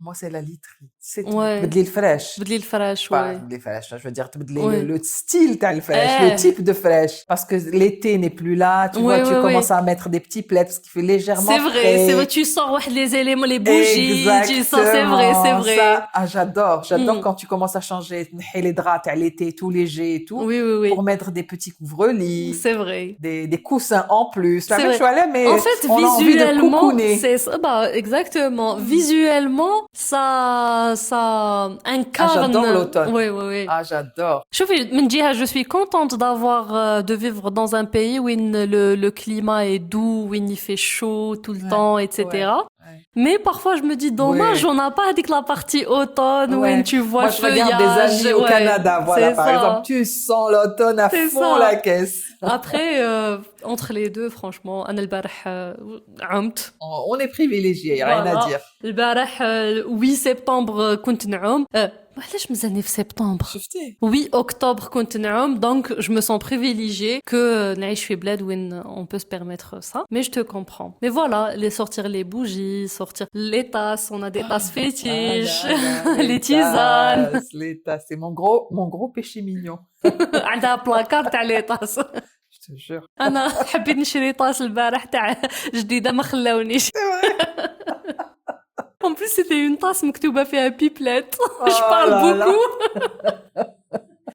moi c'est la literie. C'est بدلي الفراش. بدلي الفراش ouais. بدلي الفراش, je veux dire تبدلي le style تاع الفراش, le type de fraîche parce que l'été n'est plus là, tu vois, tu commences à mettre des petits plaids parce qu'il fait légèrement c'est vrai, tu sors les éléments, les bougies, tu sors, c'est vrai ça, j'adore quand tu commences à changer les draps à l'été tout léger et tout, oui. pour mettre mettre des petits couvre-lits, C'est vrai. des coussins en plus. C'est vrai. Mais En fait, on a envie de visuellement, coucouner. c'est ça, bah, exactement. Visuellement, ça incarne. j'adore l'automne. Oui, oui, oui. Ah, j'adore. شوفي من جهة je suis contente d'avoir de vivre dans un pays où le climat est doux, où il fait chaud tout le temps, etc. Ouais. Mais parfois je me dis dommage, Ouais. on n'a pas avec la partie automne où Ouais. tu vois Moi, je regarde des feuillage. amis au Ouais, Canada, voilà, c'est par ça. exemple. Tu sens l'automne à C'est fond ça. la caisse. Après, entre les deux, franchement, أنا البارح عمت. On est privilégiés, rien à Voilà. dire. البارح 8 سبتمبر كنت نعوم. علاش مازالني في سبتمبر؟ شفتي؟ 8 octobre كنت نعوم, donc je me sens privilégiée que نعيش في بلاد وين on peut se permettre ça. Mais je te comprends. Mais voilà, sortir les bougies, sortir les tasses, on a des tasses fétiches, les tisanes. Les tasses, c'est mon gros péché mignon. عندها بلاكار تاع les tasses. Je te jure. انا حبيت نشري طاس البارح تاع جديده ما خلاونيش. En plus, c'était une tasse مكتوبة فيها pipelette. Je parle là là. beaucoup.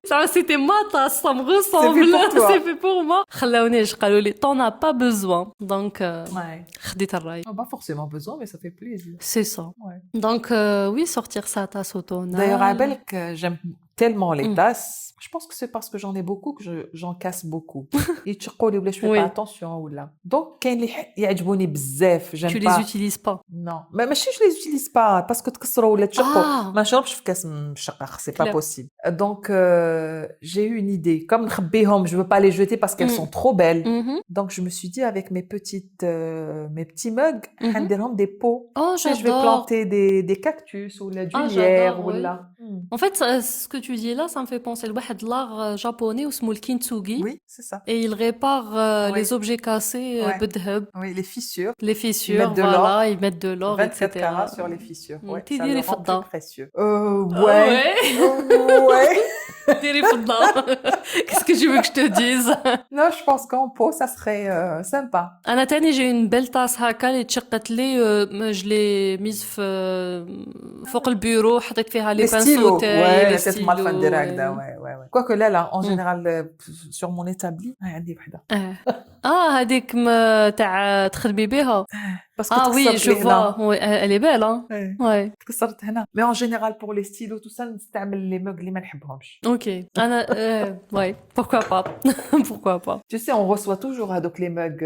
Ça, c'était ma tasse, ça me ressemble. C'est fait pour toi. C'est fait pour moi. خلاونيش قالوا لي t'en as pas besoin. Donc, Ouais. خديت الراي. Pas forcément besoin, mais ça fait plaisir. C'est ça. Ouais. Donc, oui, sortir sa tasse automnale. D'ailleurs, à Belk, j'aime tellement les Mm. tasses. Je pense que c'est parce que j'en ai beaucoup que j'en casse beaucoup. Et tu je fais Oui. pas attention ou là. Donc, كاين اللي يعجبوني بزاف, j'aime Tu pas. les utilises pas. Non, mais ماشي je les utilise pas parce que تكسروا ولا تشقوا. Ah. ما نشربش في كاس مشقق, c'est pas Claire. possible. Donc, j'ai eu une idée. Comme نخبيهم, je veux pas les jeter parce qu'elles Mm. sont trop belles. Mhm. Donc, je me suis dit avec mes petits mugs, Mhm. حنديرهم des pots. Oh, Tu sais, je vais j'adore. planter des cactus ou du Ah, lierre j'adore, ou oui. là. En fait, ce que tu dis là, ça me fait penser à l'art japonais اسمه الكintsugi. Oui, c'est ça. Et il répare Oui. les objets cassés Ouais. بالذهب. Oui, les fissures. Les fissures, mettent de voilà, ils mettent de l'or, 24 etc. carats sur les fissures. Mm. Ouais, T'es ça dit le les rend fadda. plus précieux. Ouais. Ouais. ديري فضة. Qu'est-ce que tu veux que je te dise? Non, je pense qu'en pot, ça serait sympa. أنا تاني j'ai une belle tasse هكا اللي تشقت لي, je l'ai mise فوق البيرو, حطيت فيها les Les pinceaux stylos. تاعي, Ouais, les c'est mal fait stylos, direct. Ouais. Quoique là, en Mm. général, sur mon établi, عندي وحدة. هذيك تاع تخدمي بها. Parce que Ah oui, تكسرت je لي هنا. vois. Oui, elle est belle, hein? Ouais. Ouais. تكسرت هنا. Mais en général, pour les stylos, tout ça, نستعمل les mugs اللي ما نحبهمش. Ok. Ouais, pourquoi pas? Pourquoi pas? Tu sais, on reçoit toujours donc les mugs,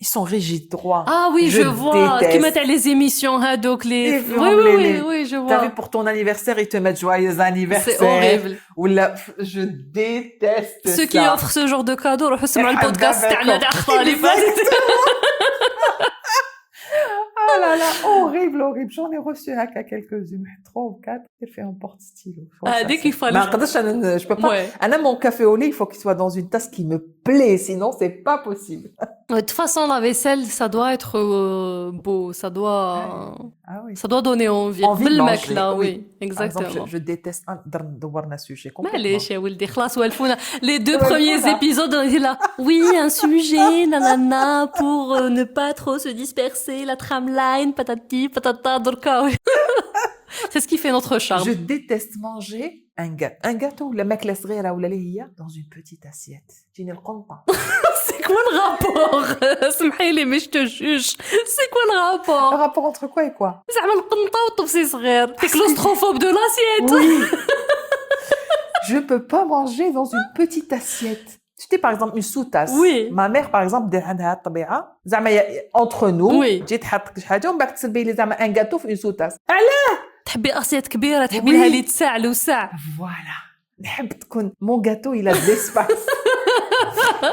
ils sont rigides, droits. Ah oui, je vois. déteste. Qui mettent les émissions, donc les... Les Oui, films, oui, je T'as vois. vu, pour ton anniversaire, ils te mettent joyeux anniversaire. C'est horrible. Ou là, je déteste Ceux qui ça. offrent ce genre de cadeau, روحوا سمعوا يحب البودكاست دابا تاعنا تاع خالي فاتت. Ah là là, horrible. J'en ai reçu à quelques-unes, 3 ou 4. J'ai fait un porte-stylo. Dès qu'il fallait... Mais je peux pas. Ouais. Anna, mon café au lait, il faut qu'il soit dans une tasse qui me plaît, sinon c'est pas possible. De toute façon, la vaisselle, ça doit être beau, ça doit... Ah oui. Ça doit donner envie. Envie de بالماكلة, manger, oui, Par exemple, exactement. je déteste دورنا sujet complètement. معليش يا ولدي خلاص والفونا. Les deux Ouais, premiers voilà. épisodes, on était là. Oui, un sujet, nanana, pour ne pas trop se disperser, la tramline, patati, patata, دركا. C'est ce qui fait notre charme. Je déteste manger un gâteau ولا ماكلة صغيرة ولا اللي هي dans une petite assiette. تجيني القنطة. C'est quoi le rapport? سمحيلي mais je te juge. C'est quoi le Le rapport? rapport entre quoi et quoi? زعما القنطة والطبسي صغير. T'es claustrophobe de l'assiette. Oui. Je peux pas manger dans une petite assiette. Tu sais, par exemple, une sous-tasse. Oui. Ma mère, par exemple, عندها الطبيعة زعما entre nous. Oui. تجي تحط شي حاجة ومن بعد تسلبي لي زعما un gâteau في une sous-tasse. تحبي أسيات كبيرة, تحبي Oui. لها اللي تساع لوسع. Voilà. نحب تكون mon gâteau il a de l'espace.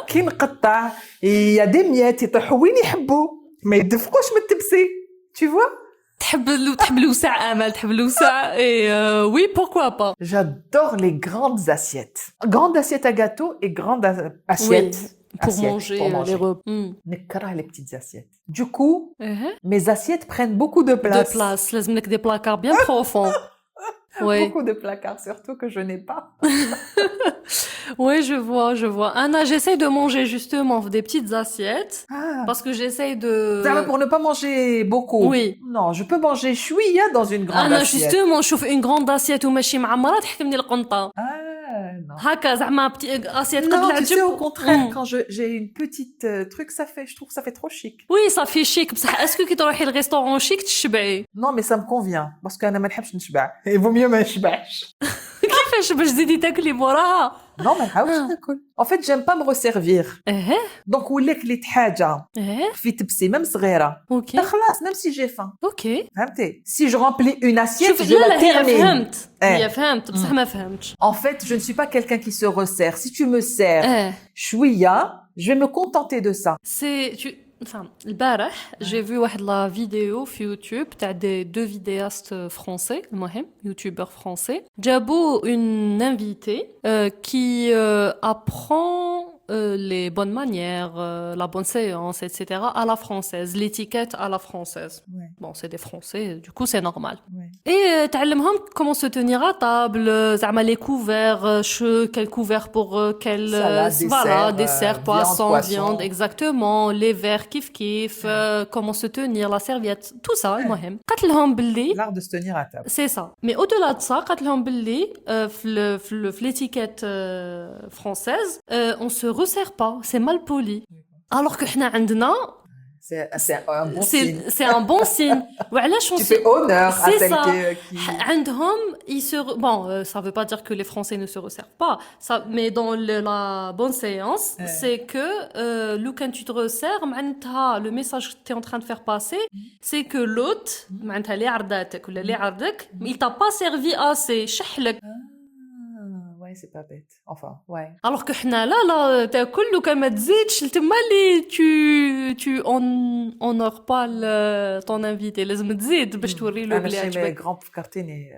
كي نقطع il y a des miettes يطيحوا وين يحبوا ما يدفقوش من التبسي. Tu vois? تحب الوسع امل, تحب الوسع. Et oui, pourquoi pas. J'adore les grandes assiettes. Grande assiette à gâteau et grande assiette. Pour assiette, manger, pour manger. les repas. نكره les petites assiettes. Du coup, Uh-huh. mes assiettes prennent beaucoup de place. De place, لازم لك des placards bien profonds. Oui. Beaucoup de placards, surtout que je n'ai pas. Oui, je vois. Anna, j'essaye de manger justement des petites assiettes. Ah. Parce que j'essaye de... Pour ne pas manger beaucoup. Oui. Non, je peux manger chouïa dans une grande Anna, assiette. justement, je chauffe une grande assiette ou ماشي معمرة تحكمني القنطة. Ah, non. هكا زعما assiette قد Non, tu sais, au العجب. contraire, quand j'ai une petite truc, je trouve que ça fait trop chic. وي صافي شيك بصح اسكو كي تروحي للريستورون شيك تشبعي Non, mais ça me convient. Parce qu'أنا ما نحبش نشبع. Il vaut mieux ما نشبعش. كيفاش باش تزيدي تاكلي موراها Non, ما نحاولش ناكل. En fait, j'aime pas me resservir. Donc, ولات لي حاجة في تبسيمة صغيرة. اوكي خلاص, même si j'ai faim. اوكي فهمتي? Si je remplis une assiette, شوف je لا la لا هي termine. فهمت هي فهمت بصح ما فهمتش En fait, je ne suis pas quelqu'un qui se resserre. Si tu me sers شوية, je vais me contenter de ça. سي enfin البارح j'ai vu واحد لا فيديو في يوتيوب تاع دي دو فيدياست فرونسي المهم يوتيوبر فرونسي جابوا une invitée qui apprend les bonnes manières, la bonne séance, etc. à la française, l'étiquette à la française. Ouais. Bon, c'est des Français, du coup c'est normal. Ouais. Et تعلمهم comment se tenir à table, زعما les couverts, quel couvert pour quel Salade, voilà, dessert, dessert, viande, poisson, poisson. viande, exactement, les verres kif comment se tenir, la serviette, tout ça, المهم. قالت لهم باللي L'art de se tenir à table. c'est ça. Mais au-delà de ça, قالت لهم باللي في l'étiquette française, on se resserre pas, c'est mal poli. Alors que حنا عندنا C'est un bon signe. c'est un bon signe. وعلاش Tu fais honneur à C'est celle ça. qui... عندهم ils se bon ça veut pas dire que les Français ne se resserrent pas ça mais dans la bonne séance c'est que quand tu te resserres معناتها le message que tu es en train de faire passer c'est que l'autre معناتها اللي عرضاتك ولا اللي عرضك il t'a pas servi assez شحلك. Ouais, c'est pas bête. Enfin, ouais. Alors que حنا لا تاكل وكان ما تزيدش تما اللي tu honores pas ton invité لازم تزيد باش توري له بلي Chez mes عجبك. grands فكرتني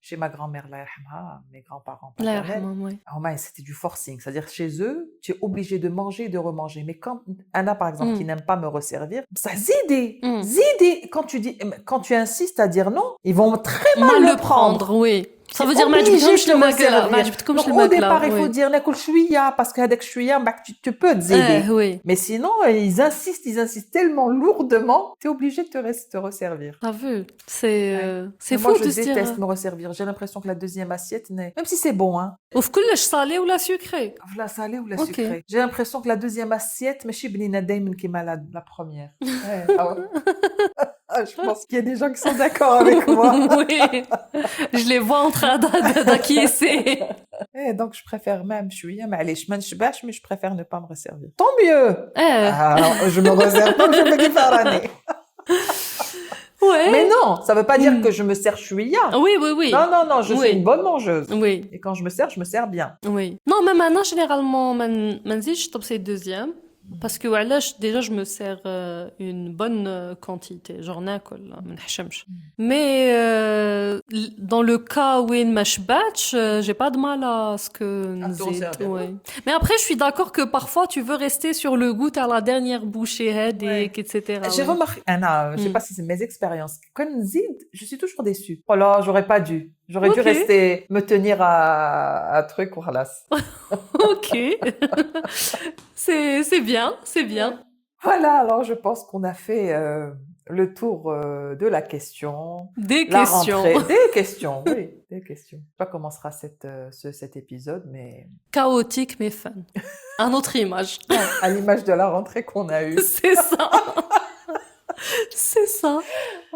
chez ma grand-mère الله يرحمها, mes grands-parents الله paternels. يرحمهم وي. Alors, c'était du forcing, c'est-à-dire chez eux, tu es obligé de manger et de remanger. Mais quand Anna, par exemple, qui n'aime pas me resservir, ça zidé, zidé. Quand tu insistes à dire non, ils vont très mal le prendre. oui. Ça veut T'es dire ما obligé عجبتهمش de te الماكلة resservir. ما عجبتكمش Donc, au départ, il الماكلة faut dire ناكل شوية parce qu'avec شوية tu peux te aider. oui. Mais sinon, ils insistent tellement lourdement, t'es obligé de te resservir. T'as vu, c'est Moi, fou je de se dire déteste me resservir. J'ai l'impression que la deuxième assiette n'est... Même si c'est bon, hein. وفي كلش صالي ولا sucré. La salée ou la Ok. sucrée. J'ai l'impression que la deuxième assiette, mais chez Benina Damon qui est malade, la première. Ouais. Ah ouais. Je pense qu'il y a des gens qui sont d'accord avec moi. Oui, je les vois en train d'acquiescer. Donc, je préfère même, معليش ما نشبعش, mais je préfère ne pas me resservir. Tant mieux. Je me réserve pas, je me dis Ouais. Mais non, ça veut pas dire que je me sers chouïa. Oui, oui, oui. Non, je suis une bonne mangeuse. Oui. Et quand je me sers bien. Oui. Non, même maintenant, généralement, ما نزيدش طبسي deuxième. Parce que وعلاش déjà je me sers une bonne quantité genre ناكل ما نحشمش mais dans le cas où ما شبعتش j'ai pas de mal à ce que نزيد ouais. Mais après je suis d'accord que parfois tu veux rester sur le goût à la dernière bouchée هذيك etc. J'ai remarqué je sais pas si c'est mes expériences quand نزيد je suis toujours déçue. Oh là, j'aurais pas dû. J'aurais dû rester me tenir à truc voilà. OK. C'est bien, c'est bien. Voilà, alors je pense qu'on a fait le tour de la question. Des questions. Des questions, oui, des questions. Je sais pas comment sera cet épisode, mais... Chaotique mais fun. Un autre image. À l'image de la rentrée qu'on a eue. C'est ça. C'est ça.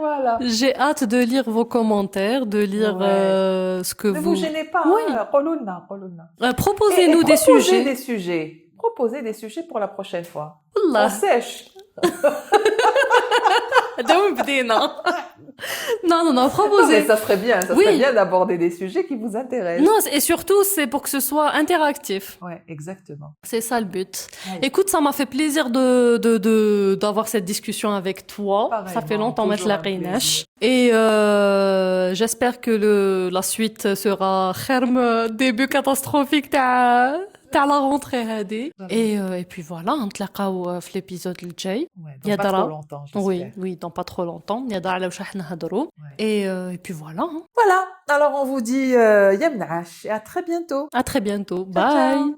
Voilà. J'ai hâte de lire vos commentaires, de lire ce que vous... Ne vous gênez pas. Oui. Proposez-nous des sujets. Proposez des sujets pour la prochaine fois. Allah. On sèche. Non, proposez. Mais ça serait bien, serait bien d'aborder des sujets qui vous intéressent. Non, et surtout, c'est pour que ce soit interactif. Ouais, exactement. C'est ça le but. Ouais. Écoute, ça m'a fait plaisir d'avoir cette discussion avec toi. Pareil, ça fait longtemps que je la rénache. Et j'espère que la suite sera début catastrophique تاع la rentrée هذه et puis voilà نتلاقاو في l'épisode الجاي dans pas trop longtemps j'espère. Oui dans pas trop longtemps يا دار على واش راح نهضروا et puis voilà voilà alors on vous dit يا منعش et à très bientôt bye ciao.